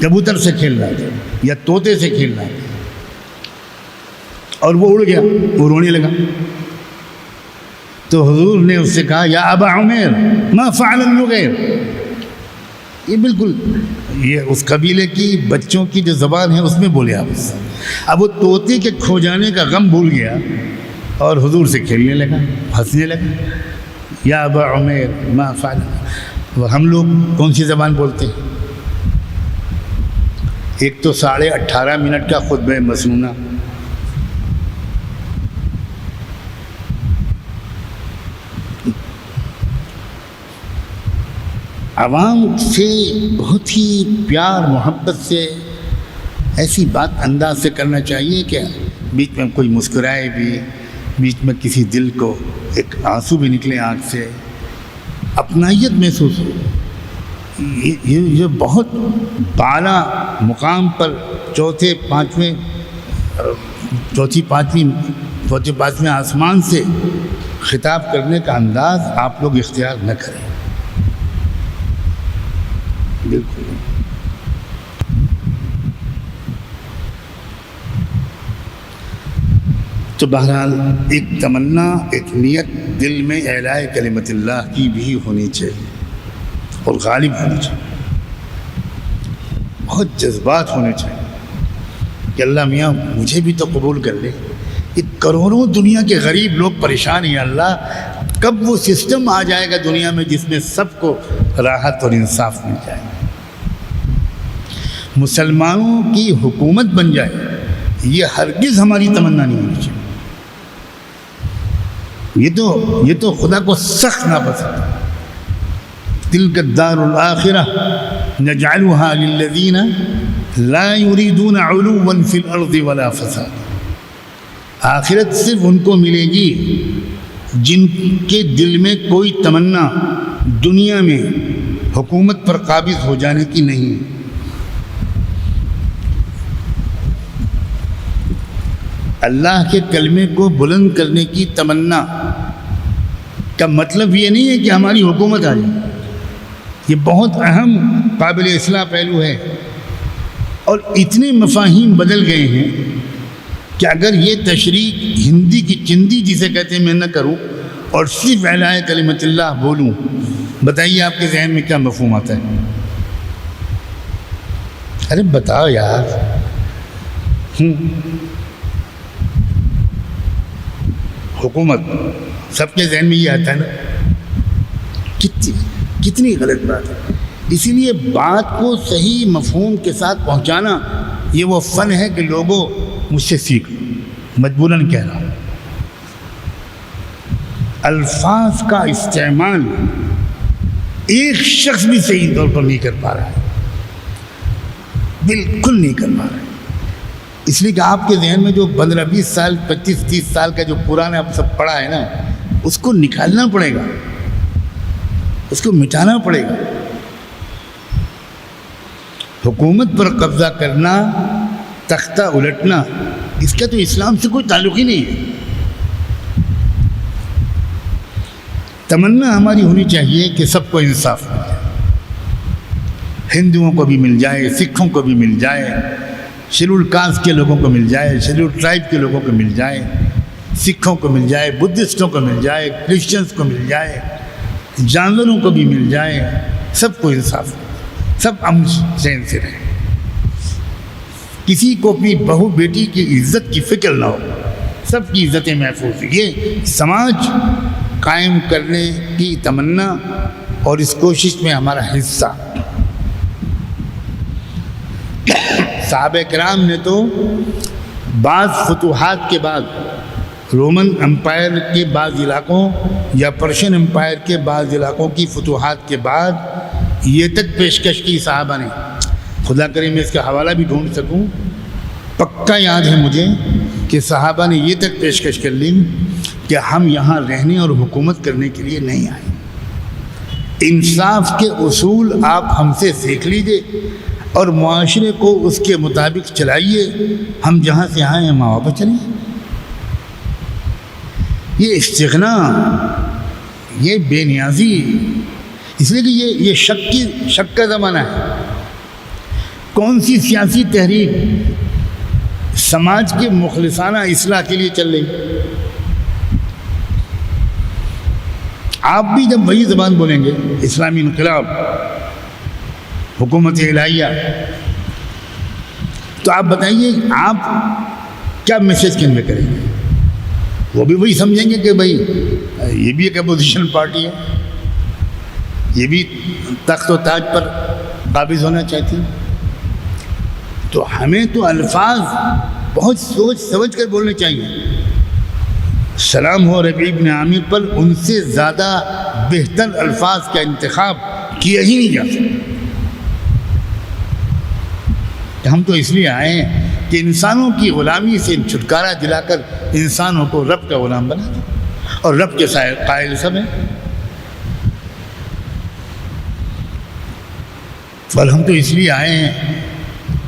Speaker 1: کبوتر سے کھیل رہا تھا یا طوطے سے کھیل رہا تھا اور وہ اڑ گیا، وہ رونے لگا. تو حضور نے اس سے کہا یا ابا عمیر ما فعل النغیر. یہ بالکل یہ اس قبیلے کی بچوں کی جو زبان ہے اس میں بولے آپ. اب وہ طوطے کے کھو جانے کا غم بھول گیا اور حضور سے کھیلنے لگا، ہنسنے لگا. یا ابا عمیر ما فعل. وہ ہم لوگ کون سی زبان بولتے ہیں؟ ایک تو 18.5 منٹ کا خطبہ مسنونہ، عوام سے بہت ہی پیار محبت سے ایسی بات انداز سے کرنا چاہیے کہ بیچ میں کوئی مسکرائے بھی، بیچ میں کسی دل کو ایک آنسو بھی نکلے آنکھ سے، اپنائیت محسوس ہو. یہ بہت بالا مقام پر چوتھے پانچویں آسمان سے خطاب کرنے کا انداز آپ لوگ اختیار نہ کریں. بالکل. تو بہرحال ایک تمنا، ایک نیت دل میں اعلاء کلمت اللہ کی بھی ہونی چاہیے اور غالب ہونی چاہیے. بہت جذبات ہونے چاہیے کہ اللہ میاں مجھے بھی تو قبول کر لے. یہ کروڑوں دنیا کے غریب لوگ پریشان ہیں اللہ، کب وہ سسٹم آ جائے گا دنیا میں جس میں سب کو راحت اور انصاف مل جائے، مسلمانوں کی حکومت بن جائے. یہ ہرگز ہماری تمنا نہیں ہونی چاہیے. یہ تو خدا کو سخت ناپسند ہے. تلک الدار الآخرہ نجعلها للذین لا يريدون علوا فی الارض ولا فساد. آخرت صرف ان کو ملے گی جن کے دل میں کوئی تمنا دنیا میں حکومت پر قابض ہو جانے کی نہیں. اللہ کے کلمے کو بلند کرنے کی تمنا کا مطلب یہ نہیں ہے کہ ہماری حکومت آ جائے. یہ بہت اہم قابل اصلاح پہلو ہے. اور اتنے مفاہیم بدل گئے ہیں کہ اگر یہ تشریح ہندی کی چندی جسے کہتے ہیں میں نہ کروں اور صرف اعلاء کلمت اللہ بولوں، بتائیے آپ کے ذہن میں کیا مفہوم آتا ہے؟ ارے بتاؤ یار. حکومت سب کے ذہن میں یہ آتا ہے نا. کتنی غلط بات ہے. اسی لیے بات کو صحیح مفہوم کے ساتھ پہنچانا یہ وہ فن ہے کہ لوگوں مجھ سے سیکھ، مجبوراً کہہ رہا ہوں. الفاظ کا استعمال ایک شخص بھی صحیح طور پر نہیں کر پا رہا ہے، بالکل نہیں کر پا رہا ہے. اس لیے کہ آپ کے ذہن میں جو 15-20 سال 25-30 سال کا جو پرانا آپ سب پڑھا ہے نا، اس کو نکالنا پڑے گا، اس کو مٹانا پڑے گا. حکومت پر قبضہ کرنا، تختہ الٹنا، اس کا تو اسلام سے کوئی تعلق ہی نہیں ہے. تمنا ہماری ہونی چاہیے کہ سب کو انصاف مل جائے، ہندوؤں کو بھی مل جائے، سکھوں کو بھی مل جائے، شیڈول کاسٹ کے لوگوں کو مل جائے، شیڈول ٹرائب کے لوگوں کو مل جائے، سکھوں کو مل جائے، بدھسٹوں کو مل جائے، کرسچنس کو مل جائے، جانوروں کو بھی مل جائے. سب کو انصاف، سب امن چین سے رہیں. کسی کو اپنی بہو بیٹی کی عزت کی فکر نہ ہو، سب کی عزتیں محفوظ. یہ سماج قائم کرنے کی تمنا اور اس کوشش میں ہمارا حصہ. صحابہ کرام نے تو بعض فتوحات کے بعد رومن امپائر کے بعض علاقوں یا پرشین امپائر کے بعض علاقوں کی فتوحات کے بعد یہ تک پیشکش کی صحابہ نے، خدا کرے میں اس کا حوالہ بھی ڈھونڈ سکوں، پکا یاد ہے مجھے کہ صحابہ نے یہ تک پیشکش کر لی کہ ہم یہاں رہنے اور حکومت کرنے کے لیے نہیں آئے، انصاف کے اصول آپ ہم سے سیکھ لیجئے اور معاشرے کو اس کے مطابق چلائیے، ہم جہاں سے آئے ہیں وہاں واپس چلیں۔ یہ استغنا، یہ بے نیازی، اس لیے کہ یہ شک کا زمانہ ہے۔ کون سی سیاسی تحریک سماج کے مخلصانہ اصلاح کے لیے چل رہی؟ آپ بھی جب وہی زبان بولیں گے، اسلامی انقلاب، حکومت الہیہ، تو آپ بتائیے آپ کیا میسیج کنوے کریں گے؟ وہ بھی وہی سمجھیں گے کہ بھائی یہ بھی ایک اپوزیشن پارٹی ہے، یہ بھی تخت و تاج پر قابض ہونا چاہتی ہے۔ تو ہمیں تو الفاظ بہت سوچ سمجھ کر بولنے چاہیے۔ سلام ہو ربیع بن عامر پر ان سے زیادہ بہتر الفاظ کا انتخاب کیا ہی نہیں جا سکتا۔ ہم تو اس لیے آئے ہیں کہ انسانوں کی غلامی سے چھٹکارا دلا کر انسانوں کو رب کا غلام بنا دیں، اور رب کے قائل سب ہیں۔ اور ہم تو اس لیے آئے ہیں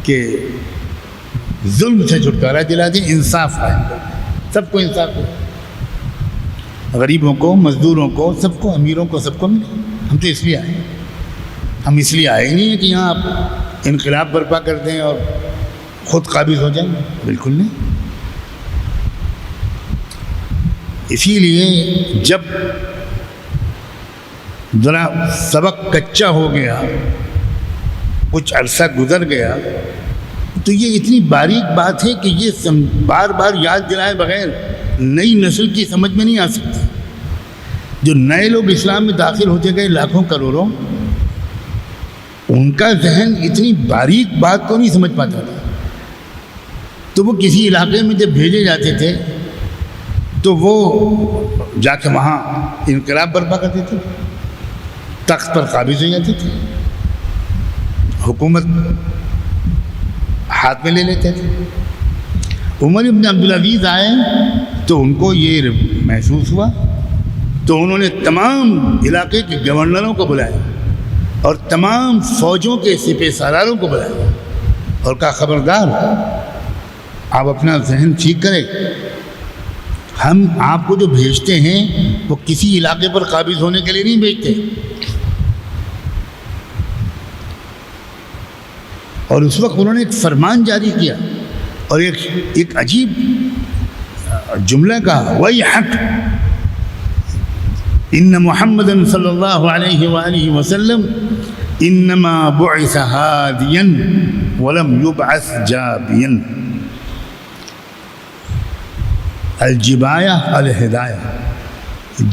Speaker 1: کہ ظلم سے چھٹکارا دلا دیں، انصاف قائم کر دیں، سب کو انصاف ہو، غریبوں کو، مزدوروں کو، سب کو، امیروں کو، سب کو ملے۔ ہم تو اس لیے آئے ہیں، ہم اس لیے آئے نہیں ہیں کہ یہاں آپ انقلاب برپا کر دیں اور خود قابض ہو جائیں، بالکل نہیں۔ اسی لیے جب ذرا سبق کچا ہو گیا، کچھ عرصہ گزر گیا، تو یہ اتنی باریک بات ہے کہ یہ بار بار یاد دلائے بغیر نئی نسل کی سمجھ میں نہیں آ سکتی۔ جو نئے لوگ اسلام میں داخل ہوتے گئے لاکھوں کروڑوں، ان کا ذہن اتنی باریک بات کو نہیں سمجھ پاتا تھا۔ تو وہ کسی علاقے میں جب بھیجے جاتے تھے تو وہ جا کے وہاں انقلاب برپا کرتے تھے، تخت پر قابض ہو جاتے تھے، حکومت ہاتھ میں لے لیتے تھے۔ عمر بن عبدالعزیز آئے تو ان کو یہ محسوس ہوا، تو انہوں نے تمام علاقے کے گورنروں کو بلایا اور تمام فوجوں کے سپہ سالاروں کو بلایا اور کہا خبردار، آپ اپنا ذہن ٹھیک کریں، ہم آپ کو جو بھیجتے ہیں وہ کسی علاقے پر قابض ہونے کے لیے نہیں بھیجتے۔ اور اس وقت انہوں نے ایک فرمان جاری کیا اور ایک عجیب جملہ کہا، وَيْحَكْ إِنَّ مُحَمَّدًا صلی اللہ علیہ وآلہ وسلم إِنَّمَا بُعِثَ هَادِيًا وَلَمْ يُبْعَثْ جَابِيًا۔ الجبایہ الہدایہ،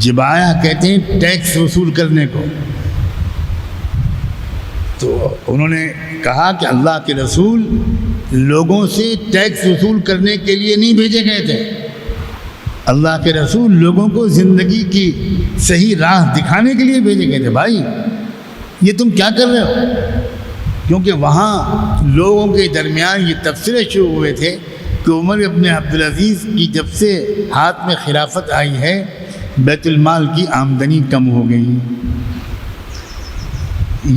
Speaker 1: جبایہ کہتے ہیں ٹیکس وصول کرنے کو۔ تو انہوں نے کہا کہ اللہ کے رسول لوگوں سے ٹیکس وصول کرنے کے لیے نہیں بھیجے گئے تھے، اللہ کے رسول لوگوں کو زندگی کی صحیح راہ دکھانے کے لیے بھیجے گئے تھے۔ بھائی یہ تم کیا کر رہے ہو؟ کیونکہ وہاں لوگوں کے درمیان یہ تبصرے شروع ہوئے تھے کہ عمر ابن عبدالعزیز کی جب سے ہاتھ میں خلافت آئی ہے بیت المال کی آمدنی کم ہو گئی،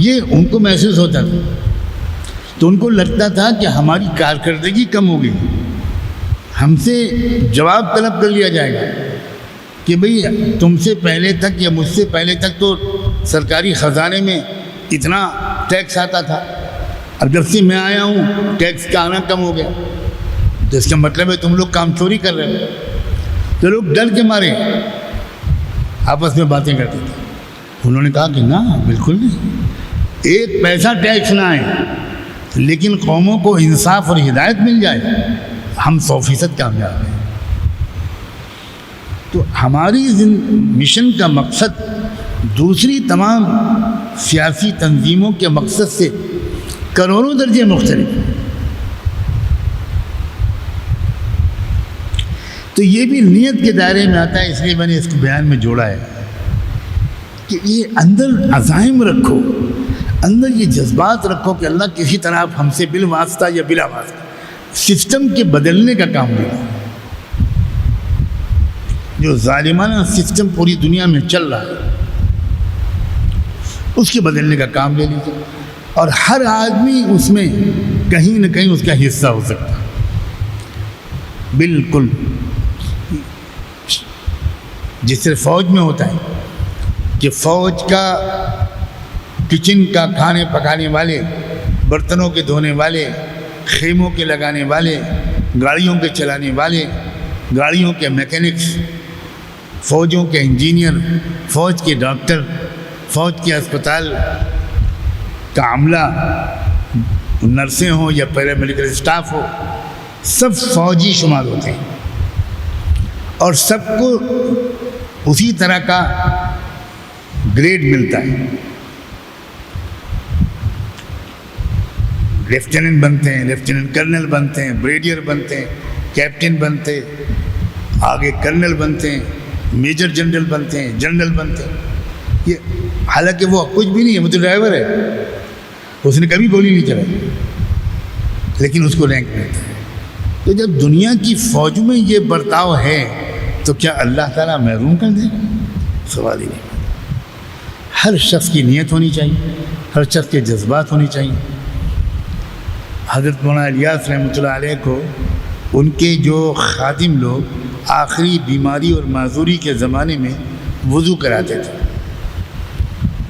Speaker 1: یہ ان کو محسوس ہوتا تھا۔ تو ان کو لگتا تھا کہ ہماری کارکردگی کم ہو گئی، ہم سے جواب طلب کر لیا جائے گا کہ بھئی تم سے پہلے تک یا مجھ سے پہلے تک تو سرکاری خزانے میں اتنا ٹیکس آتا تھا، اب جب سے میں آیا ہوں ٹیکس کا آنا کم ہو گیا، تو اس کا مطلب ہے تم لوگ کام چوری کر رہے ہو۔ تو لوگ ڈر کے مارے آپس میں باتیں کرتے تھے۔ انہوں نے کہا کہ نہ، بالکل نہیں، ایک پیسہ ٹیکس نہ آئے لیکن قوموں کو انصاف اور ہدایت مل جائے، ہم 100% کامیاب ہیں۔ تو ہماری مشن کا مقصد دوسری تمام سیاسی تنظیموں کے مقصد سے کروڑوں درجے مختلف ہے۔ تو یہ بھی نیت کے دائرے میں آتا ہے، اس لیے میں نے اس کو بیان میں جوڑا ہے کہ یہ اندر عزائم رکھو، اندر یہ جذبات رکھو کہ اللہ کسی طرح آپ ہم سے بالواسطہ یا بلا واسطہ سسٹم کے بدلنے کا کام لے لو۔ جو ظالمانہ سسٹم پوری دنیا میں چل رہا ہے اس کے بدلنے کا کام لے لیجیے، اور ہر آدمی اس میں کہیں نہ کہیں اس کا حصہ ہو سکتا ہے۔ بالکل جس طرح فوج میں ہوتا ہے کہ فوج کا کچن کا کھانے پکانے والے، برتنوں کے دھونے والے، خیموں کے لگانے والے، گاڑیوں کے چلانے والے، گاڑیوں کے میکینکس، فوجوں کے انجینئر، فوج کے ڈاکٹر، فوج کے اسپتال کا عملہ، نرسیں ہوں یا پیرامیڈیکل اسٹاف ہو، سب فوجی شمار ہوتے ہیں، اور سب کو اسی طرح کا گریڈ ملتا ہے۔ لیفٹیننٹ بنتے ہیں، لیفٹیننٹ کرنل بنتے ہیں، بریگیڈیئر بنتے ہیں، کیپٹن بنتے ہیں، آگے کرنل بنتے ہیں، میجر جنرل بنتے ہیں، جنرل بنتے ہیں۔ یہ حالانکہ وہ کچھ بھی نہیں ہے، وہ تو ڈرائیور ہے، اس نے کبھی گولی نہیں چلائی، لیکن اس کو رینک ملتا ہے۔ تو جب دنیا کی فوج میں یہ برتاؤ ہے تو کیا اللہ تعالیٰ محروم کر دے گا؟ سوال ہی نہیں۔ ہر شخص کی نیت ہونی چاہیے، ہر شخص کے جذبات ہونے چاہیے۔ حضرت مولانا الیاس رحمۃ اللہ علیہ کو ان کے جو خادم لوگ آخری بیماری اور معذوری کے زمانے میں وضو کراتے تھے،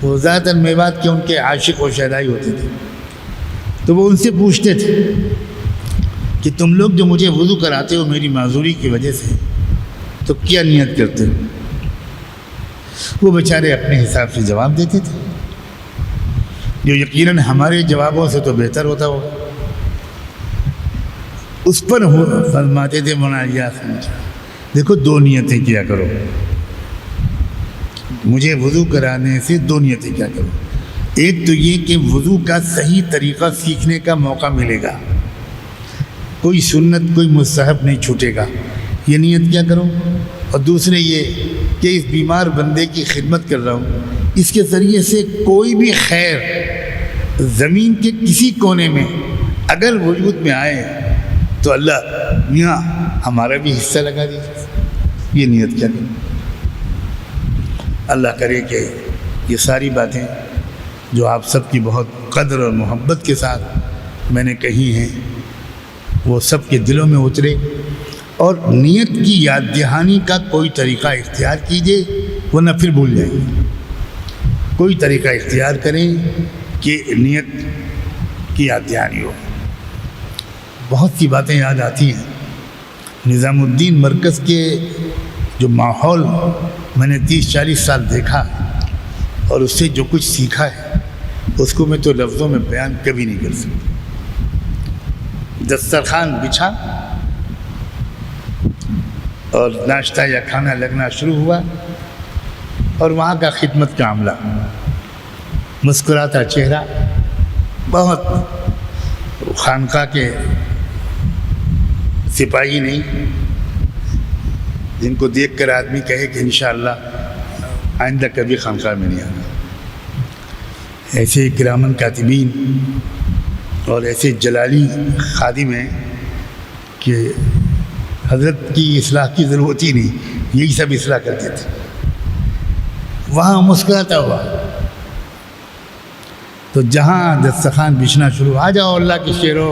Speaker 1: وہ زیادہ تر میوات کے ان کے عاشق و شہدائی ہوتے تھے، تو وہ ان سے پوچھتے تھے کہ تم لوگ جو مجھے وضو کراتے ہو میری معذوری کی وجہ سے، تو کیا نیت کرتے ہو؟ وہ بیچارے اپنے حساب سے جواب دیتے تھے، جو یقیناً ہمارے جوابوں سے تو بہتر ہوتا ہوگا۔ اس پر فرماتے تھے مولانا الیاس، دیکھو دو نیتیں کیا کرو، مجھے وضو کرانے سے دو نیتیں کیا کرو۔ ایک تو یہ کہ وضو کا صحیح طریقہ سیکھنے کا موقع ملے گا، کوئی سنت کوئی مستحب نہیں چھوٹے گا، یہ نیت کیا کرو۔ اور دوسرے یہ کہ اس بیمار بندے کی خدمت کر رہا ہوں، اس کے ذریعے سے کوئی بھی خیر زمین کے کسی کونے میں اگر وجود میں آئے تو اللہ میاں ہمارا بھی حصہ لگا دیجیے، یہ نیت کیا کرو۔ اللہ کرے کہ یہ ساری باتیں جو آپ سب کی بہت قدر اور محبت کے ساتھ میں نے کہی ہیں وہ سب کے دلوں میں اترے، اور نیت کی یاد دہانی کا کوئی طریقہ اختیار کیجیے ورنہ پھر بھول جائیں گے۔ کوئی طریقہ اختیار کریں کہ نیت کی یاد دہانی ہو۔ بہت سی باتیں یاد آتی ہیں۔ نظام الدین مرکز کے جو ماحول میں نے 30-40 سال دیکھا اور اس سے جو کچھ سیکھا ہے اس کو میں تو لفظوں میں بیان کبھی نہیں کر سکتا۔ دسترخوان بچھا اور ناشتہ یا کھانا لگنا شروع ہوا، اور وہاں کا خدمت کا عملہ، مسکراتا چہرہ، بہت خانقاہ کے سپاہی نہیں جن کو دیکھ کر آدمی کہے کہ انشاءاللہ آئندہ کبھی خانقاہ میں نہیں آنا۔ ایسے کرامن کاتبین اور ایسے جلالی خادم ہیں کہ حضرت کی اصلاح کی ضرورت ہی نہیں، یہی سب اصلاح کرتے تھے۔ وہاں مسکراتا ہوا تو جہاں دسترخوان بچھنا شروع، آ جاؤ اللہ کے شیرو،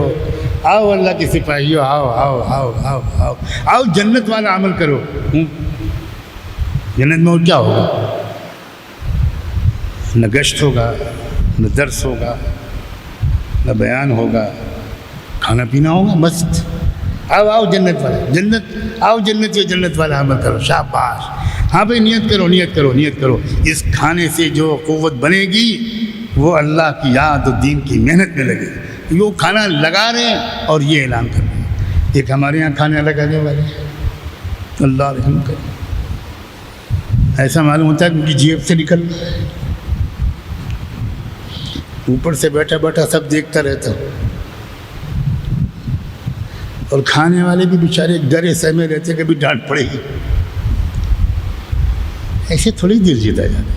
Speaker 1: آؤ اللہ کے سپاہیوں، آؤ آؤ آؤ آؤ آؤ آؤ جنت والا عمل کرو۔ جنت میں اور کیا ہوگا؟ نہ گشت ہوگا، نہ درس ہوگا، نہ بیان ہوگا، کھانا پینا ہوگا، بس آؤ آؤ جنت والا، جنت آؤ جنت جنت والا عمل کرو، شاباش۔ ہاں بھائی نیت کرو نیت کرو نیت کرو، اس کھانے سے جو قوت بنے گی وہ اللہ کی یاد و دین کی محنت میں لگے گی۔ وہ کھانا لگا رہے ہیں اور یہ اعلان کر رہے ہیں۔ ایک ہمارے یہاں کھانے لگانے والے اللہ رحم کرے، ایسا معلوم ہوتا ہے کہ ان کی جیب سے نکل رہا ہے، اوپر سے بیٹھا بیٹھا سب دیکھتا رہتا ہوں، اور کھانے والے بھی بیچارے ڈرے سہمے رہتے کبھی ڈانٹ پڑے گی. ایسے تھوڑی دل جیتا جاتا.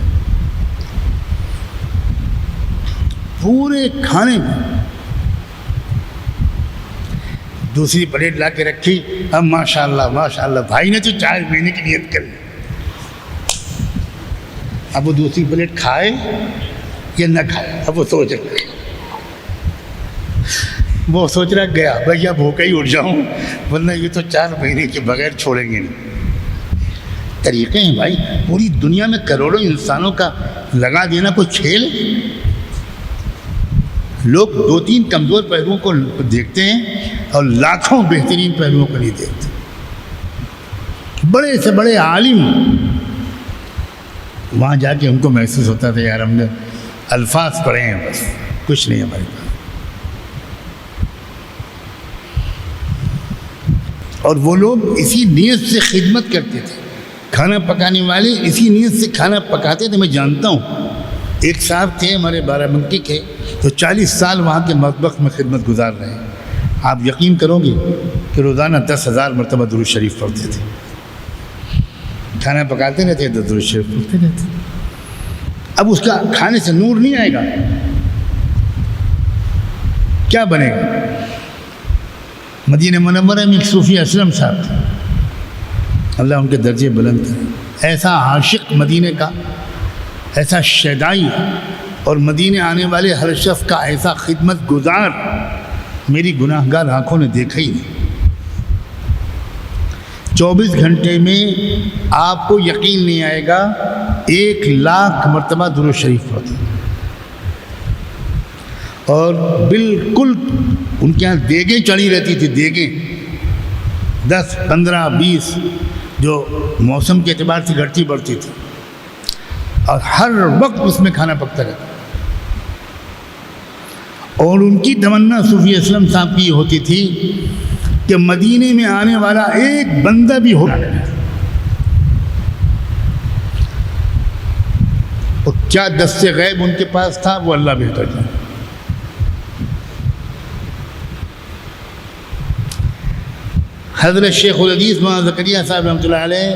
Speaker 1: پورے کھانے میں دوسری پلیٹ لا کے رکھی. اب ماشاء اللہ بھائی نے تو چائے پینے کی نیت کر لی. اب وہ دوسری پلیٹ کھائے یا نہ کھائے, اب وہ سوچ رہا گیا بھیا بھوکا ہی اٹھ جاؤں, ورنہ یہ تو 4 مہینے کے بغیر چھوڑیں گے نہیں. طریقے ہیں بھائی. پوری دنیا میں کروڑوں انسانوں کا لگا دینا کوئی کھیل ہے؟ لوگ 2-3 کمزور پہلوؤں کو دیکھتے ہیں اور لاکھوں بہترین پہلوؤں کو نہیں دیکھتے. بڑے سے بڑے عالم وہاں جا کے ان کو محسوس ہوتا تھا یار ہم نے الفاظ پڑھے ہیں بس, کچھ نہیں ہمارے پاس. اور وہ لوگ اسی نیت سے خدمت کرتے تھے. کھانا پکانے والے اسی نیت سے کھانا پکاتے تھے. میں جانتا ہوں ایک صاحب تھے ہمارے بارہ بنکی کے, تو 40 سال وہاں کے مطبخ میں خدمت گزار رہے ہیں. آپ یقین کرو گے کہ روزانہ 10,000 مرتبہ درود شریف پڑھتے تھے. کھانا پکاتے رہتے تو درود شریف پڑھتے رہتے. اب اس کا کھانے سے نور نہیں آئے گا, کیا بنے گا؟ مدینہ منورہ میں ایک صوفی اسلم صاحب تھے, اللہ ان کے درجے بلند کرے. ایسا عاشق مدینے کا, ایسا شیدائی, اور مدینے آنے والے ہر شخص کا ایسا خدمت گزار میری گناہ گار آنکھوں نے دیکھا ہی نہیں. 24 گھنٹے میں آپ کو یقین نہیں آئے گا 1,00,000 مرتبہ درود شریف پڑھتے. اور بالکل ان کے یہاں دیگیں چڑھی رہتی تھی, دیگیں 10, 15, 20 جو موسم کے اعتبار سے گھٹتی بڑھتی تھی, اور ہر وقت اس میں کھانا پکتا رہتا. اور ان کی تمنا صوفی اسلم صاحب کی یہ ہوتی تھی کہ مدینے میں آنے والا ایک بندہ بھی ہو. اور کیا دست غیب ان کے پاس تھا وہ اللہ بہتر جانے. حضرت شیخ الحدیث مولانا زکریہ صاحب رحمۃ اللہ علیہ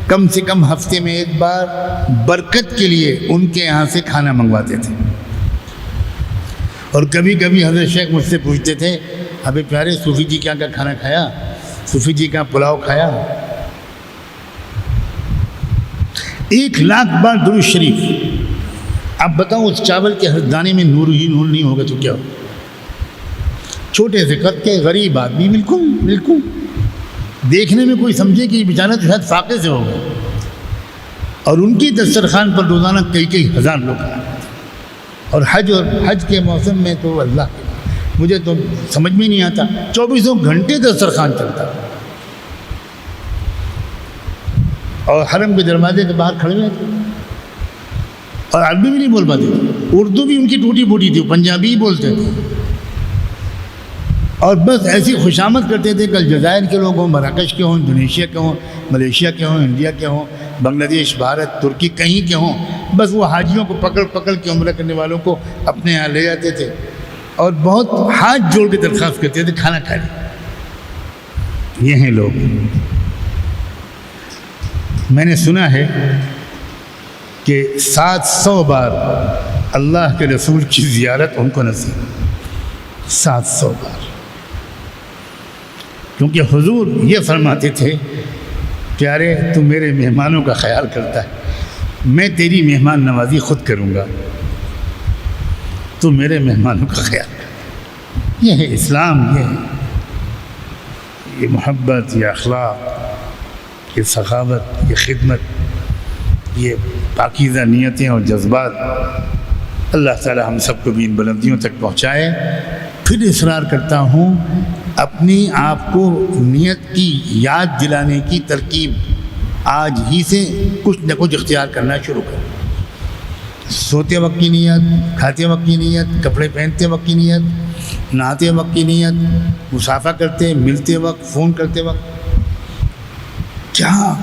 Speaker 1: کم سے کم ہفتے میں ایک بار برکت کے لیے ان کے یہاں سے کھانا منگواتے تھے. اور کبھی کبھی حضرت شیخ مجھ سے پوچھتے تھے ابے پیارے صوفی جی کیا کھانا کھایا, صوفی جی کا پلاؤ کھایا. 1,00,000 بار درود شریف. اب بتاؤ اس چاول کے ہر دانے میں نور ہی نور نہیں ہوگا تو کیا ہو؟ چھوٹے سے قد کے غریب آدمی, بالکل دیکھنے میں کوئی سمجھے کہ یہ بیچارہ تو شاید فاقے سے ہوگا, اور ان کی دسترخوان پر روزانہ کئی ہزار لوگ آتے. اور حج کے موسم میں تو اللہ, مجھے تو سمجھ میں نہیں آتا, 24 گھنٹے دسترخوان چلتا. اور حرم کے دروازے کے باہر کھڑے ہوئے تھے, اور عربی بھی نہیں بول پاتے تھے, اردو بھی ان کی ٹوٹی پھوٹی تھی, پنجابی ہی بولتے تھے. اور بس ایسی خوشامد کرتے تھے. کل جزائر کے لوگ ہوں, مراکش کے ہوں, انڈونیشیا کے ہوں, ملیشیا کے ہوں, انڈیا کے ہوں, بنگلہ دیش, بھارت, ترکی, کہیں کے ہوں, بس وہ حاجیوں کو پکڑ کے عمرہ کرنے والوں کو اپنے یہاں لے جاتے تھے, اور بہت ہاتھ جوڑ کے درخواست کرتے تھے کھانا کھا لیں. یہ ہیں لوگ. میں نے سنا ہے کہ 700 بار اللہ کے رسول کی زیارت ان کو نصیب, 700 بار. کیونکہ حضور یہ فرماتے تھے پیارے تو میرے مہمانوں کا خیال کرتا ہے, میں تیری مہمان نوازی خود کروں گا, تو میرے مہمانوں کا خیال کر. یہ ہے اسلام, یہ محبت, یہ اخلاق, یہ سخاوت, یہ خدمت, یہ پاکیزہ نیتیں اور جذبات. اللہ تعالی ہم سب کو بھی ان بلندیوں تک پہنچائے. پھر اصرار کرتا ہوں اپنی آپ کو نیت کی یاد دلانے کی ترکیب آج ہی سے کچھ نہ کچھ اختیار کرنا شروع کریں. سوتے وقت کی نیت, کھاتے وقت کی نیت, کپڑے پہنتے وقت کی نیت, نہاتے وقت کی نیت, مصافحہ کرتے, ملتے وقت, فون کرتے وقت. کیا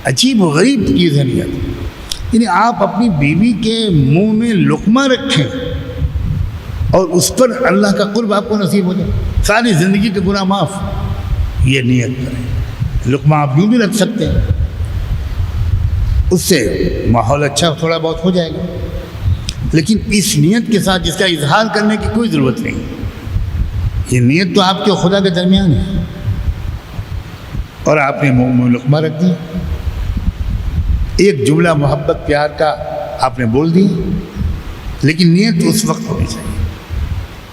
Speaker 1: عجیب و غریب چیز ہے نیت. یعنی آپ اپنی بیوی کے منہ میں لقمہ رکھیں اور اس پر اللہ کا قرب آپ کو نصیب ہو جائے. ساری زندگی کے گناہ معاف، یہ نیت کریں۔ لقمہ آپ یوں بھی رکھ سکتے ہیں، اس سے ماحول اچھا تھوڑا بہت ہو جائے گا، لیکن اس نیت کے ساتھ جس کا اظہار کرنے کی کوئی ضرورت نہیں۔ یہ نیت تو آپ کے خدا کے درمیان ہے، اور آپ نے منہ میں لقمہ رکھ دیا، ایک جملہ محبت پیار کا آپ نے بول دی، لیکن نیت اس وقت ہونی چاہیے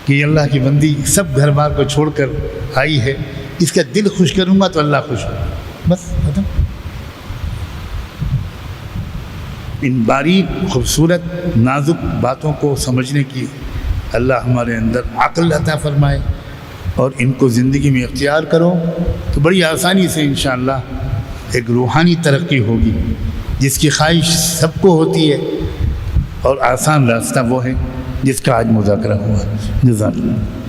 Speaker 1: کہ یہ اللہ کی بندی سب گھر بار کو چھوڑ کر آئی ہے، اس کا دل خوش کروں گا تو اللہ خوش ہوگا، بس ختم۔ ان باریک خوبصورت نازک باتوں کو سمجھنے کی اللہ ہمارے اندر عقل عطا فرمائے، اور ان کو زندگی میں اختیار کرو تو بڑی آسانی سے انشاءاللہ ایک روحانی ترقی ہوگی، جس کی خواہش سب کو ہوتی ہے، اور آسان راستہ وہ ہے جس کا آج مذاکرہ ہوا۔ جزاک اللہ۔